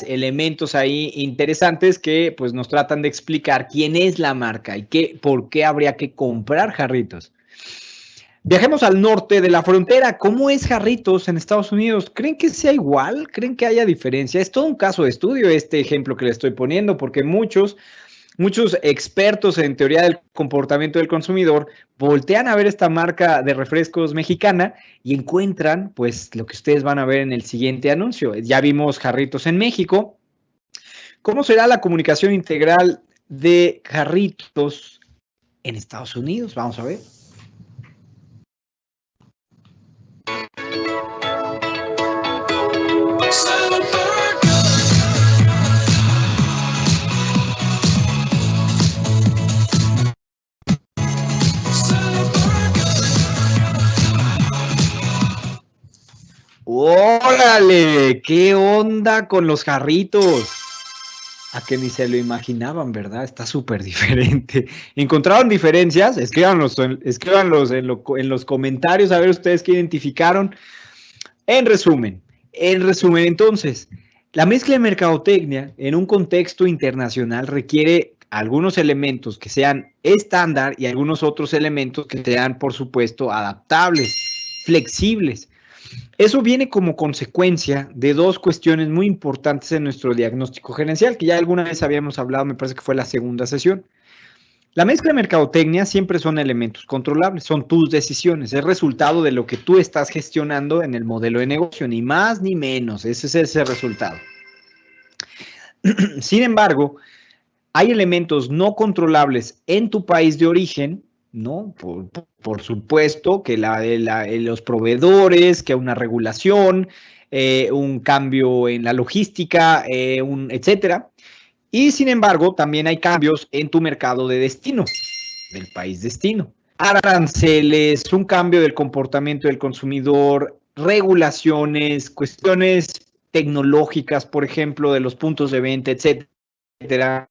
elementos ahí interesantes que pues nos tratan de explicar quién es la marca y por qué habría que comprar Jarritos. Viajemos al norte de la frontera. ¿Cómo es Jarritos en Estados Unidos? ¿Creen que sea igual? ¿Creen que haya diferencia? Es todo un caso de estudio este ejemplo que le estoy poniendo, porque muchos expertos en teoría del comportamiento del consumidor voltean a ver esta marca de refrescos mexicana y encuentran pues lo que ustedes van a ver en el siguiente anuncio. Ya vimos Jarritos en México. ¿Cómo será la comunicación integral de Jarritos en Estados Unidos? Vamos a ver. ¡Órale! ¿Qué onda con los Jarritos? A que ni se lo imaginaban, ¿verdad? Está súper diferente. ¿Encontraron diferencias? Escríbanlos en los comentarios a ver ustedes qué identificaron. En resumen, entonces, la mezcla de mercadotecnia en un contexto internacional requiere algunos elementos que sean estándar y algunos otros elementos que sean, por supuesto, adaptables, flexibles. Eso viene como consecuencia de 2 cuestiones muy importantes en nuestro diagnóstico gerencial, que ya alguna vez habíamos hablado, me parece que fue la segunda sesión. La mezcla de mercadotecnia siempre son elementos controlables, son tus decisiones, es resultado de lo que tú estás gestionando en el modelo de negocio, ni más ni menos, ese es ese resultado. Sin embargo, hay elementos no controlables en tu país de origen, ¿no? Por supuesto que los proveedores, que una regulación, un cambio en la logística, etcétera. Y sin embargo, también hay cambios en tu mercado de destino, del país destino. Aranceles, un cambio del comportamiento del consumidor, regulaciones, cuestiones tecnológicas, por ejemplo, de los puntos de venta, etcétera.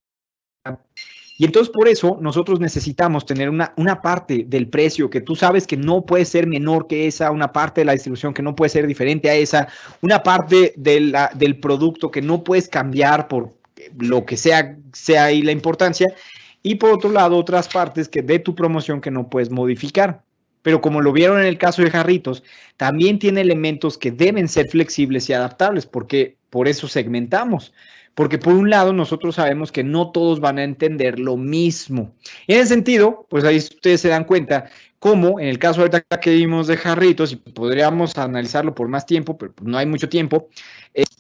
Y entonces por eso nosotros necesitamos tener una parte del precio que tú sabes que no puede ser menor que esa, una parte de la distribución que no puede ser diferente a esa, una parte del producto que no puedes cambiar por lo que sea ahí la importancia, y por otro lado otras partes de tu promoción que no puedes modificar. pero como lo vieron en el caso de Jarritos, también tiene elementos que deben ser flexibles y adaptables, porque por eso segmentamos. Porque por un lado nosotros sabemos que no todos van a entender lo mismo. Y en ese sentido, pues ahí ustedes se dan cuenta cómo en el caso ahorita que vimos de Jarritos, y podríamos analizarlo por más tiempo, pero no hay mucho tiempo,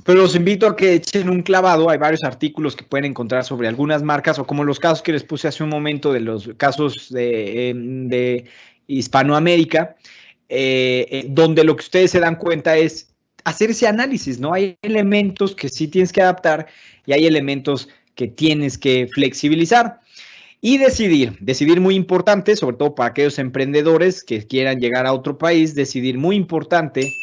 pero los invito a que echen un clavado. Hay varios artículos que pueden encontrar sobre algunas marcas, o como los casos que les puse hace un momento de los casos de Hispanoamérica, donde lo que ustedes se dan cuenta es hacer ese análisis, ¿no? Hay elementos que sí tienes que adaptar y hay elementos que tienes que flexibilizar. Y decidir muy importante, sobre todo para aquellos emprendedores que quieran llegar a otro país, decidir muy importante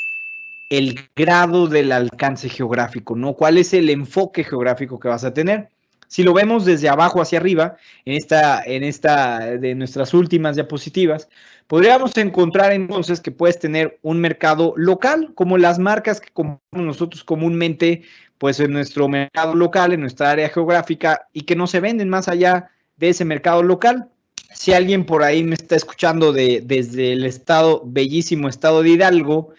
el grado del alcance geográfico, ¿no? ¿Cuál es el enfoque geográfico que vas a tener? Si lo vemos desde abajo hacia arriba, en esta de nuestras últimas diapositivas, podríamos encontrar entonces que puedes tener un mercado local, como las marcas que compramos nosotros comúnmente, pues en nuestro mercado local, en nuestra área geográfica, y que no se venden más allá de ese mercado local. Si alguien por ahí me está escuchando desde el bellísimo estado de Hidalgo,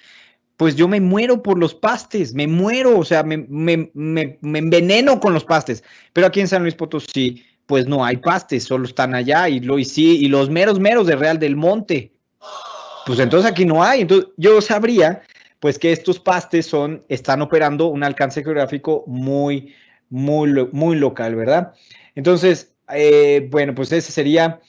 pues yo me muero por los pastes, me muero, o sea, me enveneno con los pastes. Pero aquí en San Luis Potosí, pues no hay pastes, solo están allá, y los meros de Real del Monte. Pues entonces aquí no hay. Entonces yo sabría, pues, que estos pastes están operando un alcance geográfico muy local, ¿verdad? Entonces, bueno, pues ese sería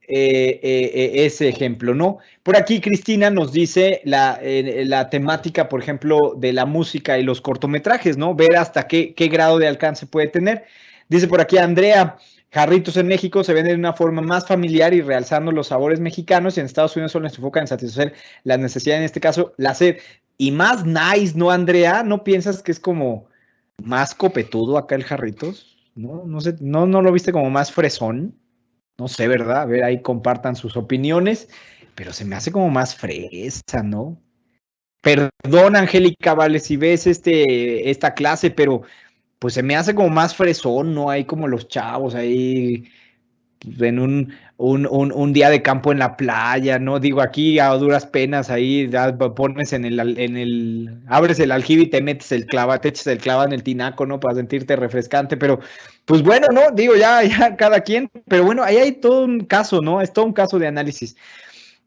ese ejemplo, ¿no? Por aquí Cristina nos dice la temática, por ejemplo, de la música y los cortometrajes, ¿no? Ver hasta qué grado de alcance puede tener. Dice por aquí Andrea, Jarritos en México se venden de una forma más familiar y realzando los sabores mexicanos, y en Estados Unidos solo se enfocan en satisfacer las necesidades, en este caso, la sed. Y más nice, ¿no, Andrea? ¿No piensas que es como más copetudo acá el Jarritos? No sé, ¿no lo viste como más fresón? No sé, ¿verdad? A ver, ahí compartan sus opiniones, pero se me hace como más fresa, ¿no? Perdón, Angélica, vale, si ves esta clase, pero pues se me hace como más fresón, ¿no? Hay como los chavos ahí en un día de campo en la playa, ¿no? Digo, aquí a duras penas ahí pones abres el aljibe y te metes te echas el clavado en el tinaco, ¿no? Para sentirte refrescante, pero pues bueno, ¿no? Digo, ya cada quien, pero bueno, ahí hay todo un caso, ¿no? Es todo un caso de análisis.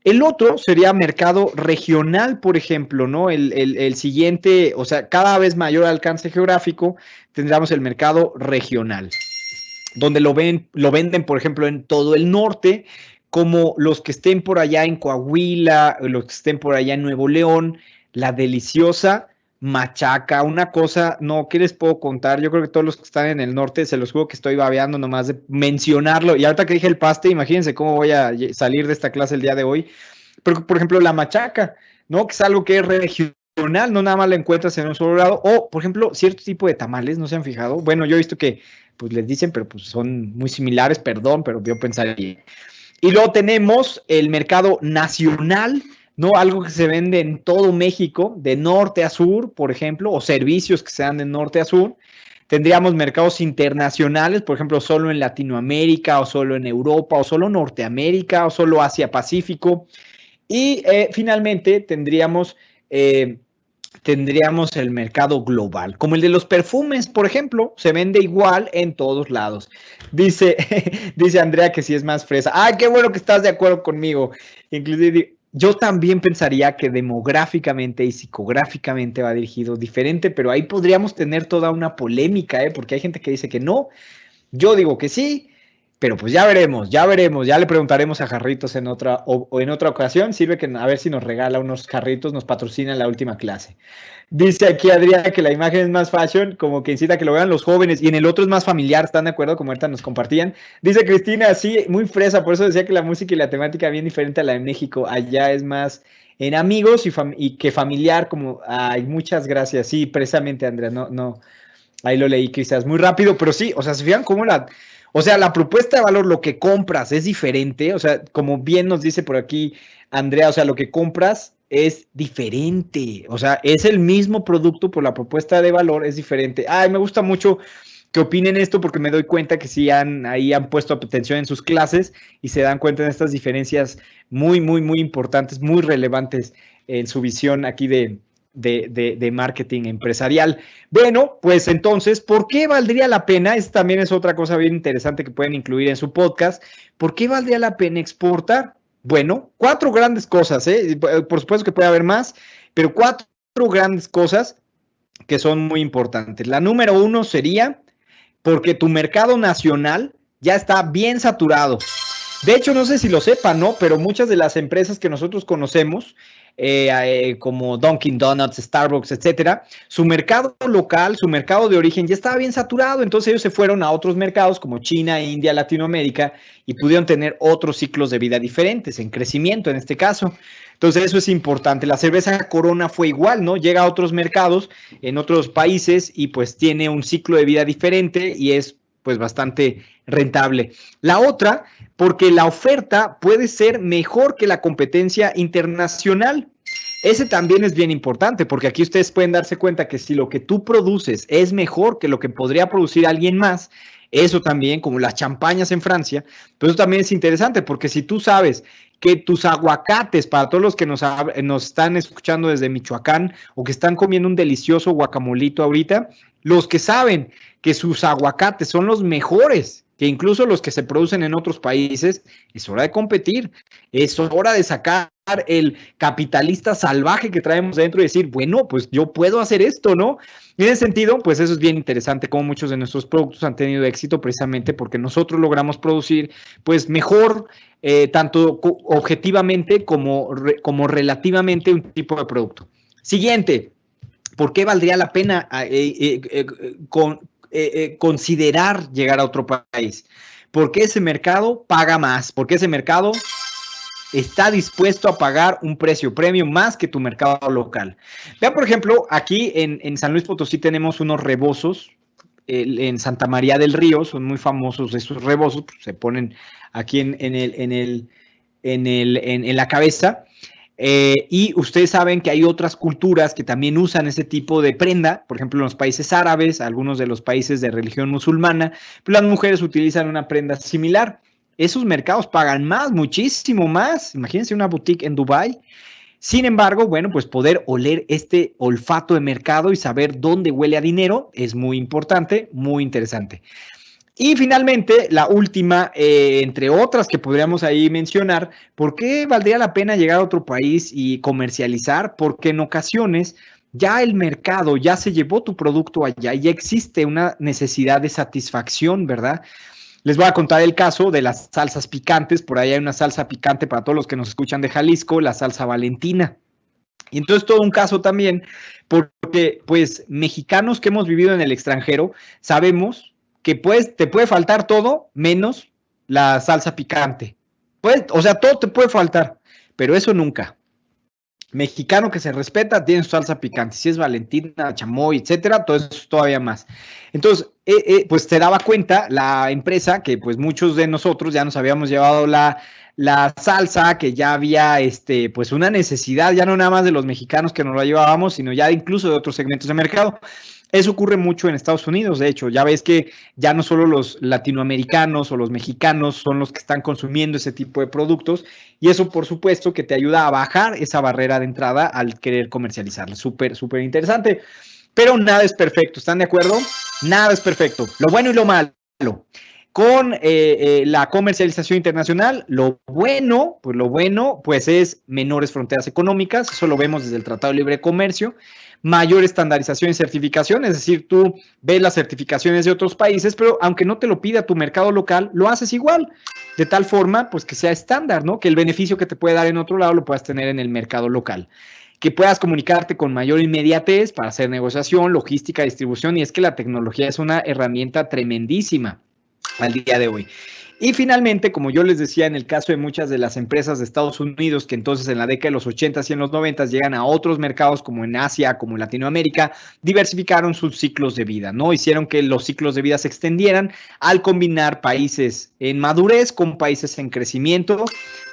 El otro sería mercado regional, por ejemplo, ¿no? El siguiente, o sea, cada vez mayor alcance geográfico, tendríamos el mercado regional, donde lo venden, por ejemplo, en todo el norte, como los que estén por allá en Coahuila, los que estén por allá en Nuevo León, la deliciosa machaca, una cosa, no, ¿qué les puedo contar? Yo creo que todos los que están en el norte, se los juro que estoy babeando nomás de mencionarlo, y ahorita que dije el paste, imagínense cómo voy a salir de esta clase el día de hoy, pero por ejemplo la machaca, ¿no? Que es algo que es regional, no nada más la encuentras en un solo lado, o por ejemplo cierto tipo de tamales, ¿no se han fijado? Bueno, yo he visto que pues les dicen, pero pues son muy similares, perdón, pero yo pensaría. Y luego tenemos el mercado nacional, ¿no? Algo que se vende en todo México, de norte a sur, por ejemplo, o servicios que se dan de norte a sur. Tendríamos mercados internacionales, por ejemplo, solo en Latinoamérica, o solo en Europa, o solo Norteamérica, o solo Asia-Pacífico. Y finalmente tendríamos el mercado global, como el de los perfumes, por ejemplo, se vende igual en todos lados. Dice Andrea que sí es más fresa. ¡Ay, qué bueno que estás de acuerdo conmigo! Inclusive yo también pensaría que demográficamente y psicográficamente va dirigido diferente, pero ahí podríamos tener toda una polémica, porque hay gente que dice que no. Yo digo que sí, pero pues ya veremos, ya le preguntaremos a Jarritos en otra ocasión. Sirve que a ver si nos regala unos Jarritos, nos patrocina en la última clase. Dice aquí Adriana que la imagen es más fashion, como que incita a que lo vean los jóvenes, y en el otro es más familiar, ¿están de acuerdo? Como ahorita nos compartían. Dice Cristina, sí, muy fresa, por eso decía que la música y la temática es bien diferente a la de México. Allá es más en amigos y que familiar, como, ay, muchas gracias. Sí, precisamente, Andrea, no, ahí lo leí quizás muy rápido, pero sí, o sea, se fijan cómo la propuesta de valor, lo que compras es diferente, o sea, como bien nos dice por aquí Andrea, o sea, lo que compras es diferente, o sea, es el mismo producto, pero la propuesta de valor es diferente. Ay, me gusta mucho que opinen esto, porque me doy cuenta que sí ahí han puesto atención en sus clases y se dan cuenta de estas diferencias muy, muy, muy importantes, muy relevantes en su visión aquí de marketing empresarial. Bueno, pues entonces, ¿por qué valdría la pena? Esta también es otra cosa bien interesante que pueden incluir en su podcast. ¿Por qué valdría la pena exportar? Bueno, 4 grandes cosas, ¿eh? Por supuesto que puede haber más, pero 4 grandes cosas que son muy importantes. La número 1 sería porque tu mercado nacional ya está bien saturado. De hecho, no sé si lo sepan, ¿no? Pero muchas de las empresas que nosotros conocemos, como Dunkin' Donuts, Starbucks, etcétera, su mercado local, su mercado de origen ya estaba bien saturado. Entonces ellos se fueron a otros mercados como China, India, Latinoamérica y pudieron tener otros ciclos de vida diferentes, en crecimiento en este caso. Entonces eso es importante. La cerveza Corona fue igual, ¿no? Llega a otros mercados, en otros países y pues tiene un ciclo de vida diferente y es pues bastante rentable. La otra, porque la oferta puede ser mejor que la competencia internacional. Ese también es bien importante, porque aquí ustedes pueden darse cuenta que si lo que tú produces es mejor que lo que podría producir alguien más, eso también, como las champañas en Francia, pues eso también es interesante, porque si tú sabes que tus aguacates, para todos los que nos están escuchando desde Michoacán o que están comiendo un delicioso guacamolito ahorita, los que saben que sus aguacates son los mejores, que incluso los que se producen en otros países, es hora de competir, es hora de sacar el capitalista salvaje que traemos dentro y decir, bueno, pues yo puedo hacer esto, ¿no? Y en ese sentido, pues eso es bien interesante, cómo muchos de nuestros productos han tenido éxito precisamente porque nosotros logramos producir, pues mejor, tanto objetivamente como relativamente un tipo de producto. Siguiente, ¿por qué valdría la pena considerar llegar a otro país? Porque ese mercado paga más, porque ese mercado está dispuesto a pagar un precio premium más que tu mercado local. Vean, por ejemplo, aquí en San Luis Potosí tenemos unos rebozos en Santa María del Río, son muy famosos esos rebozos, pues, se ponen aquí en la cabeza. Y ustedes saben que hay otras culturas que también usan ese tipo de prenda, por ejemplo en los países árabes, algunos de los países de religión musulmana, pues las mujeres utilizan una prenda similar. Esos mercados pagan más, muchísimo más. Imagínense una boutique en Dubái. Sin embargo, bueno, pues poder oler este olfato de mercado y saber dónde huele a dinero es muy importante, muy interesante. Y finalmente, la última, entre otras que podríamos ahí mencionar, ¿por qué valdría la pena llegar a otro país y comercializar? Porque en ocasiones ya el mercado ya se llevó tu producto allá y ya existe una necesidad de satisfacción, ¿verdad? Les voy a contar el caso de las salsas picantes. Por ahí hay una salsa picante para todos los que nos escuchan de Jalisco, la salsa Valentina. Y entonces todo un caso también, porque pues mexicanos que hemos vivido en el extranjero, sabemos que pues, te puede faltar todo menos la salsa picante. Pues, o sea, todo te puede faltar, pero eso nunca. Mexicano que se respeta tiene su salsa picante, si es Valentina, chamoy, etcétera, todo eso todavía más. Entonces, pues se daba cuenta la empresa que pues muchos de nosotros ya nos habíamos llevado la salsa, que ya había pues una necesidad, ya no nada más de los mexicanos que nos la llevábamos, sino ya incluso de otros segmentos de mercado. Eso ocurre mucho en Estados Unidos, de hecho, ya ves que ya no solo los latinoamericanos o los mexicanos son los que están consumiendo ese tipo de productos y eso por supuesto que te ayuda a bajar esa barrera de entrada al querer comercializarla. Súper, súper interesante, pero nada es perfecto, ¿están de acuerdo? Nada es perfecto, lo bueno y lo malo. Con la comercialización internacional, lo bueno pues es menores fronteras económicas, eso lo vemos desde el Tratado de Libre Comercio, mayor estandarización y certificación, es decir, tú ves las certificaciones de otros países, pero aunque no te lo pida tu mercado local, lo haces igual, de tal forma pues que sea estándar, ¿no? Que el beneficio que te puede dar en otro lado lo puedas tener en el mercado local. Que puedas comunicarte con mayor inmediatez para hacer negociación, logística, distribución, y es que la tecnología es una herramienta tremendísima al día de hoy. Y finalmente, como yo les decía, en el caso de muchas de las empresas de Estados Unidos, que entonces en la década de los 80s y en los 90s llegan a otros mercados como en Asia, como en Latinoamérica, diversificaron sus ciclos de vida, ¿no? Hicieron que los ciclos de vida se extendieran al combinar países en madurez con países en crecimiento,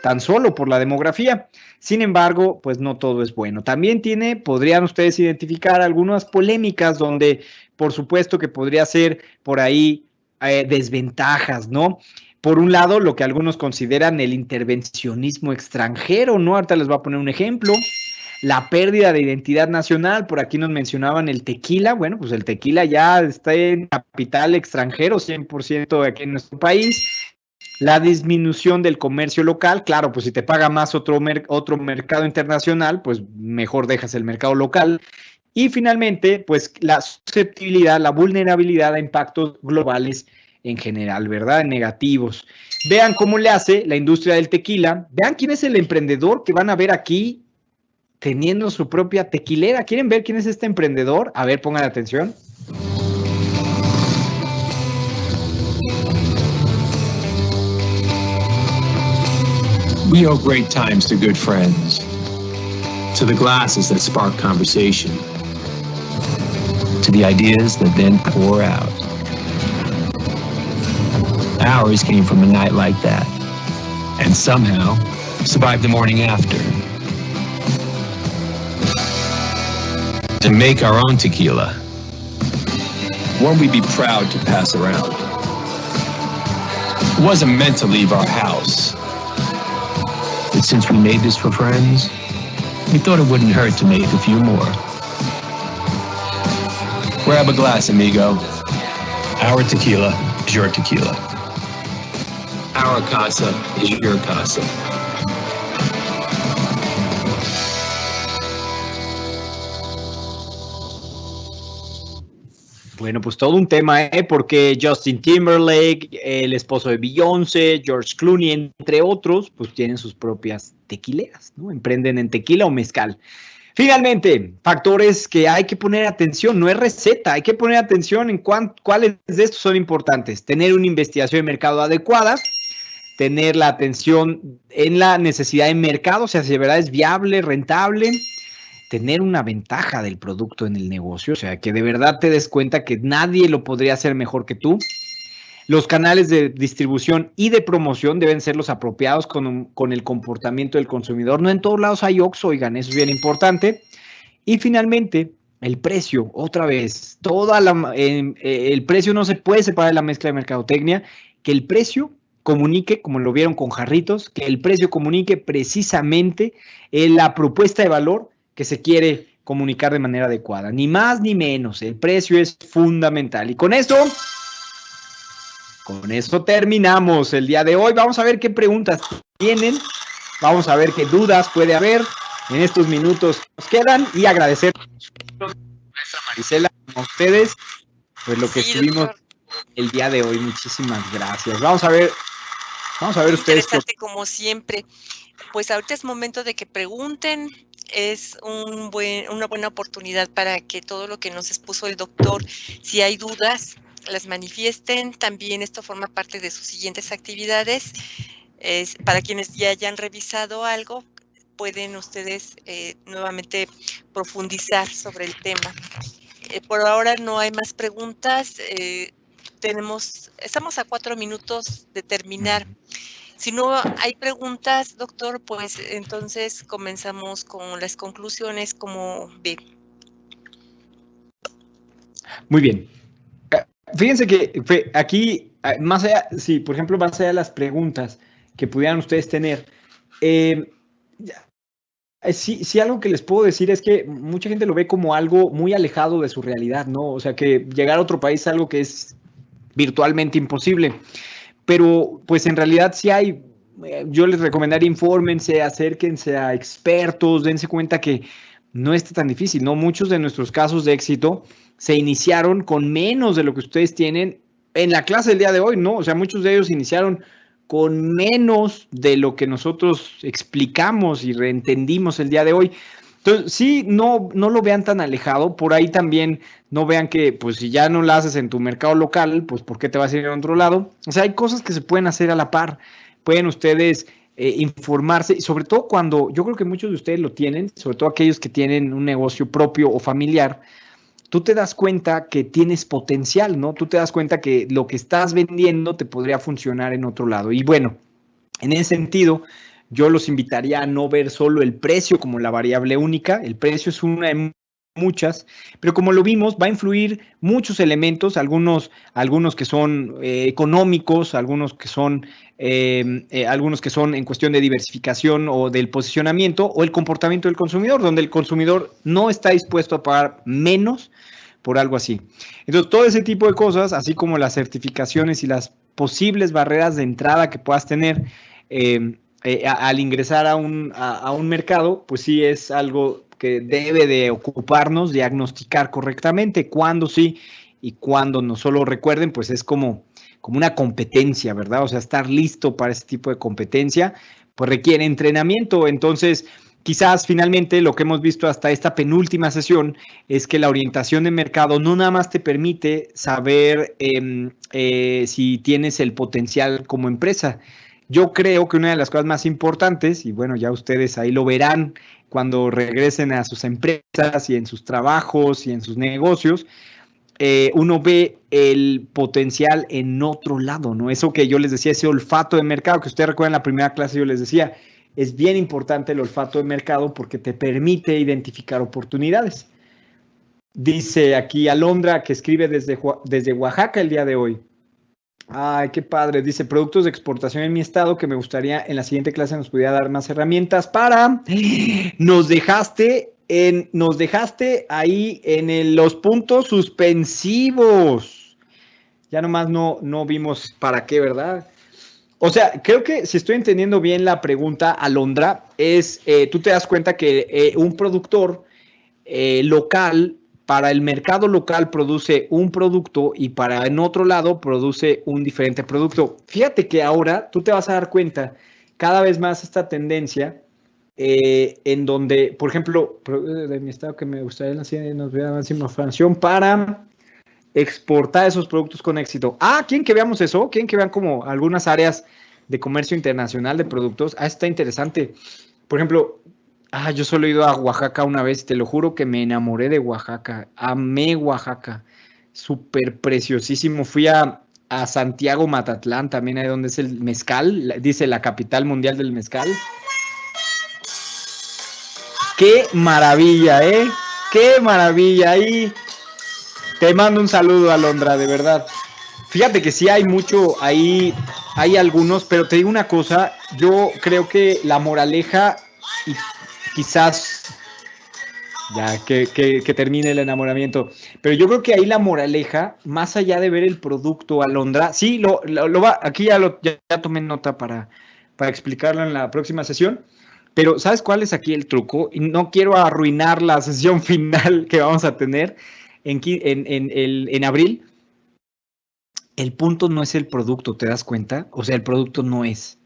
tan solo por la demografía. Sin embargo, pues no todo es bueno. También podrían ustedes identificar algunas polémicas donde, por supuesto, que podría ser por ahí desventajas, ¿no? Por un lado, lo que algunos consideran el intervencionismo extranjero, ¿no? Ahorita les voy a poner un ejemplo. La pérdida de identidad nacional, por aquí nos mencionaban el tequila. Bueno, pues el tequila ya está en capital extranjero, 100% aquí en nuestro país. La disminución del comercio local, claro, pues si te paga más otro mercado internacional, pues mejor dejas el mercado local. Y finalmente, pues la susceptibilidad, la vulnerabilidad a impactos globales en general, ¿verdad? Negativos. Vean cómo le hace la industria del tequila. Vean quién es el emprendedor que van a ver aquí teniendo su propia tequilera. ¿Quieren ver quién es este emprendedor? A ver, pongan atención. We owe great times to good friends, to the glasses that spark conversation, to the ideas that then pour out. Ours came from a night like that, and somehow survived the morning after. To make our own tequila, one we'd be proud to pass around. It wasn't meant to leave our house, but since we made this for friends, we thought it wouldn't hurt to make a few more. Grab a glass, amigo. Our tequila is your tequila. Our casa is your casa. Bueno, pues todo un tema, porque Justin Timberlake, el esposo de Beyoncé, George Clooney, entre otros, pues tienen sus propias tequileras, ¿no? Emprenden en tequila o mezcal. Finalmente, factores que hay que poner atención, no es receta, hay que poner atención en cuáles de estos son importantes. Tener una investigación de mercado adecuada, tener la atención en la necesidad de mercado, o sea, si de verdad es viable, rentable, tener una ventaja del producto en el negocio, o sea, que de verdad te des cuenta que nadie lo podría hacer mejor que tú. Los canales de distribución y de promoción deben ser los apropiados con el comportamiento del consumidor. No en todos lados hay OXXO, oigan, eso es bien importante. Y finalmente, el precio, otra vez, el precio no se puede separar de la mezcla de mercadotecnia, que el precio comunique, como lo vieron con Jarritos, que el precio comunique precisamente la propuesta de valor que se quiere comunicar de manera adecuada. Ni más ni menos, el precio es fundamental. Y con eso terminamos el día de hoy. Vamos a ver qué preguntas tienen, vamos a ver qué dudas puede haber en estos minutos que nos quedan y agradecer a maestra Marisela, a ustedes, pues lo que estuvimos el día de hoy. Muchísimas gracias. Vamos a ver ustedes. Interesante como siempre. Pues ahorita es momento de que pregunten. Es una buena oportunidad para que todo lo que nos expuso el doctor, si hay dudas, las manifiesten. También esto forma parte de sus siguientes actividades. Para quienes ya hayan revisado algo, pueden ustedes nuevamente profundizar sobre el tema. Por ahora no hay más preguntas. Estamos a 4 minutos de terminar. Si no hay preguntas, doctor, pues entonces comenzamos con las conclusiones como ve. Muy bien. Fíjense que aquí, más allá, sí, por ejemplo, más allá de las preguntas que pudieran ustedes tener, sí, algo que les puedo decir es que mucha gente lo ve como algo muy alejado de su realidad, ¿no? O sea, que llegar a otro país es algo que es virtualmente imposible. Pero, pues, en realidad sí hay, yo les recomendaría infórmense, acérquense a expertos, dense cuenta que no está tan difícil, ¿no? Muchos de nuestros casos de éxito se iniciaron con menos de lo que ustedes tienen en la clase del día de hoy, ¿no? O sea, muchos de ellos iniciaron con menos de lo que nosotros explicamos y reentendimos el día de hoy. Entonces, sí, no lo vean tan alejado. Por ahí también no vean que, pues, si ya no la haces en tu mercado local, pues, ¿por qué te vas a ir a otro lado? O sea, hay cosas que se pueden hacer a la par. Pueden ustedes informarse, y sobre todo cuando, yo creo que muchos de ustedes lo tienen, sobre todo aquellos que tienen un negocio propio o familiar, tú te das cuenta que tienes potencial, ¿no? Tú te das cuenta que lo que estás vendiendo te podría funcionar en otro lado. Y bueno, en ese sentido, yo los invitaría a no ver solo el precio como la variable única. El precio es una de muchas, pero como lo vimos, va a influir muchos elementos, algunos que son económicos, algunos que son en cuestión de diversificación o del posicionamiento o el comportamiento del consumidor, donde el consumidor no está dispuesto a pagar menos por algo así. Entonces, todo ese tipo de cosas, así como las certificaciones y las posibles barreras de entrada que puedas tener al ingresar a un mercado, pues sí es algo que debe de ocuparnos, diagnosticar correctamente cuándo sí y cuándo no. Solo recuerden, pues es como una competencia, ¿verdad? O sea, estar listo para ese tipo de competencia, pues requiere entrenamiento. Entonces, quizás finalmente lo que hemos visto hasta esta penúltima sesión es que la orientación de mercado no nada más te permite saber si tienes el potencial como empresa. Yo creo que una de las cosas más importantes, y bueno, ya ustedes ahí lo verán cuando regresen a sus empresas y en sus trabajos y en sus negocios, uno ve el potencial en otro lado, ¿no? Eso que yo les decía, ese olfato de mercado, que ustedes recuerdan en la primera clase yo les decía, es bien importante el olfato de mercado porque te permite identificar oportunidades. Dice aquí Alondra, que escribe desde Oaxaca el día de hoy. Ay, qué padre. Dice, productos de exportación en mi estado, que me gustaría en la siguiente clase nos pudiera dar más herramientas para... Nos dejaste ahí en los puntos suspensivos. Ya nomás no vimos para qué, ¿verdad? O sea, creo que si estoy entendiendo bien la pregunta, Alondra, es, tú te das cuenta que un productor local, para el mercado local produce un producto y para en otro lado produce un diferente producto. Fíjate que ahora tú te vas a dar cuenta cada vez más esta tendencia en donde, por ejemplo, de mi estado que me gustaría nos vea más información para exportar esos productos con éxito. ¿Quieren que veamos eso? ¿Quieren que vean como algunas áreas de comercio internacional de productos? Está interesante. Por ejemplo, yo solo he ido a Oaxaca una vez, te lo juro que me enamoré de Oaxaca, amé Oaxaca, súper preciosísimo. Fui a Santiago Matatlán, también ahí donde es el mezcal, dice la capital mundial del mezcal. ¡Qué maravilla, ¡Qué maravilla! Ahí te mando un saludo, Alondra, de verdad. Fíjate que sí hay mucho, hay algunos, pero te digo una cosa, yo creo que la moraleja, y quizás ya que termine el enamoramiento, pero yo creo que ahí la moraleja, más allá de ver el producto, Alondra, sí, aquí ya tomé nota para explicarlo en la próxima sesión, pero ¿sabes cuál es aquí el truco? Y no quiero arruinar la sesión final que vamos a tener en abril. El punto no es el producto, ¿te das cuenta? O sea, el producto no es.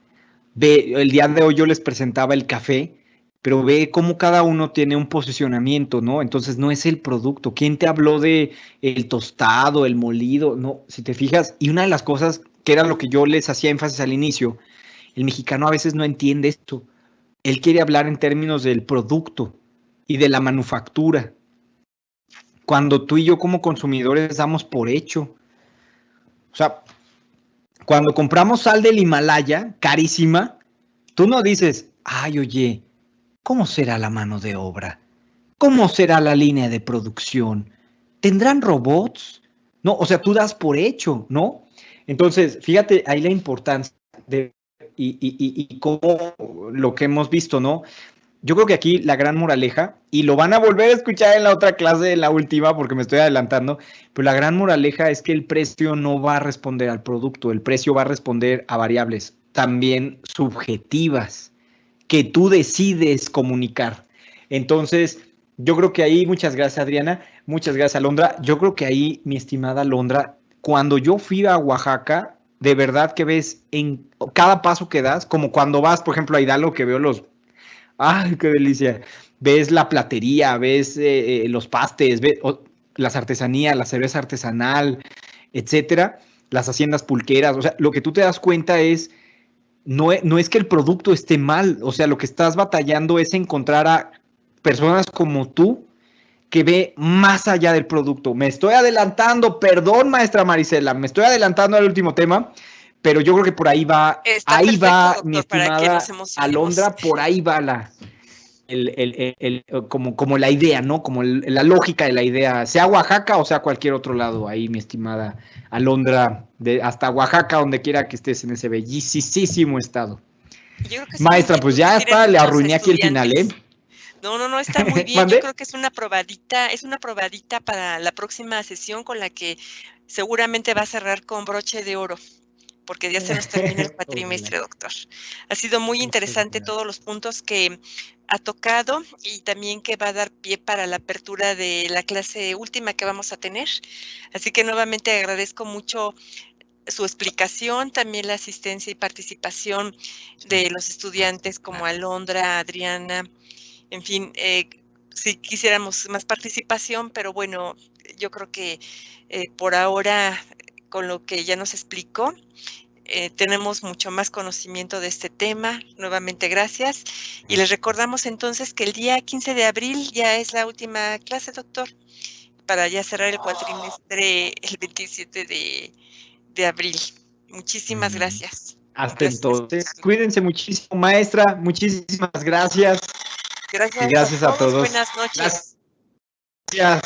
El día de hoy yo les presentaba el café, pero ve cómo cada uno tiene un posicionamiento, ¿no? Entonces no es el producto. ¿Quién te habló de el tostado, el molido? No, si te fijas, y una de las cosas que era lo que yo les hacía énfasis al inicio, el mexicano a veces no entiende esto. Él quiere hablar en términos del producto y de la manufactura. Cuando tú y yo como consumidores damos por hecho. O sea, cuando compramos sal del Himalaya, carísima, tú no dices, oye, ¿cómo será la mano de obra? ¿Cómo será la línea de producción? ¿Tendrán robots? No, o sea, tú das por hecho, ¿no? Entonces, fíjate ahí la importancia de y cómo lo que hemos visto, ¿no? Yo creo que aquí la gran moraleja, y lo van a volver a escuchar en la otra clase, en la última, porque me estoy adelantando, pero la gran moraleja es que el precio no va a responder al producto, el precio va a responder a variables también subjetivas que tú decides comunicar. Entonces, yo creo que ahí, muchas gracias, Adriana, muchas gracias, Alondra. Yo creo que ahí, mi estimada Alondra, cuando yo fui a Oaxaca, de verdad que ves en cada paso que das, como cuando vas, por ejemplo, a Hidalgo, que veo ¡ay, qué delicia! ves la platería, ves los pastes, ves las artesanías, la cerveza artesanal, etcétera, las haciendas pulqueras. O sea, lo que tú te das cuenta es, no es que el producto esté mal, o sea, lo que estás batallando es encontrar a personas como tú que ve más allá del producto. Me estoy adelantando, perdón, maestra Marisela, me estoy adelantando al último tema, pero yo creo que por ahí va, doctor, mi estimada Alondra, por ahí va como la idea, ¿no? Como la lógica de la idea, sea Oaxaca o sea cualquier otro lado, ahí, mi estimada Alondra, hasta Oaxaca, donde quiera que estés en ese bellísimo estado. Maestra, pues ya está, le arruiné aquí el final, ¿eh? No, está muy bien. Yo creo que es una probadita para la próxima sesión con la que seguramente va a cerrar con broche de oro, porque ya se nos termina el cuatrimestre, doctor. Ha sido muy interesante todos los puntos que ha tocado y también que va a dar pie para la apertura de la clase última que vamos a tener. Así que nuevamente agradezco mucho su explicación, también la asistencia y participación de los estudiantes como Alondra, Adriana. En fin, si quisiéramos más participación, pero bueno, yo creo que por ahora, con lo que ya nos explicó, tenemos mucho más conocimiento de este tema. Nuevamente, gracias. Y les recordamos entonces que el día 15 de abril ya es la última clase, doctor, para ya cerrar el cuatrimestre el 27 de abril. Muchísimas gracias. Hasta entonces, cuídense muchísimo, maestra. Muchísimas gracias. Gracias a todos. Buenas noches. Gracias.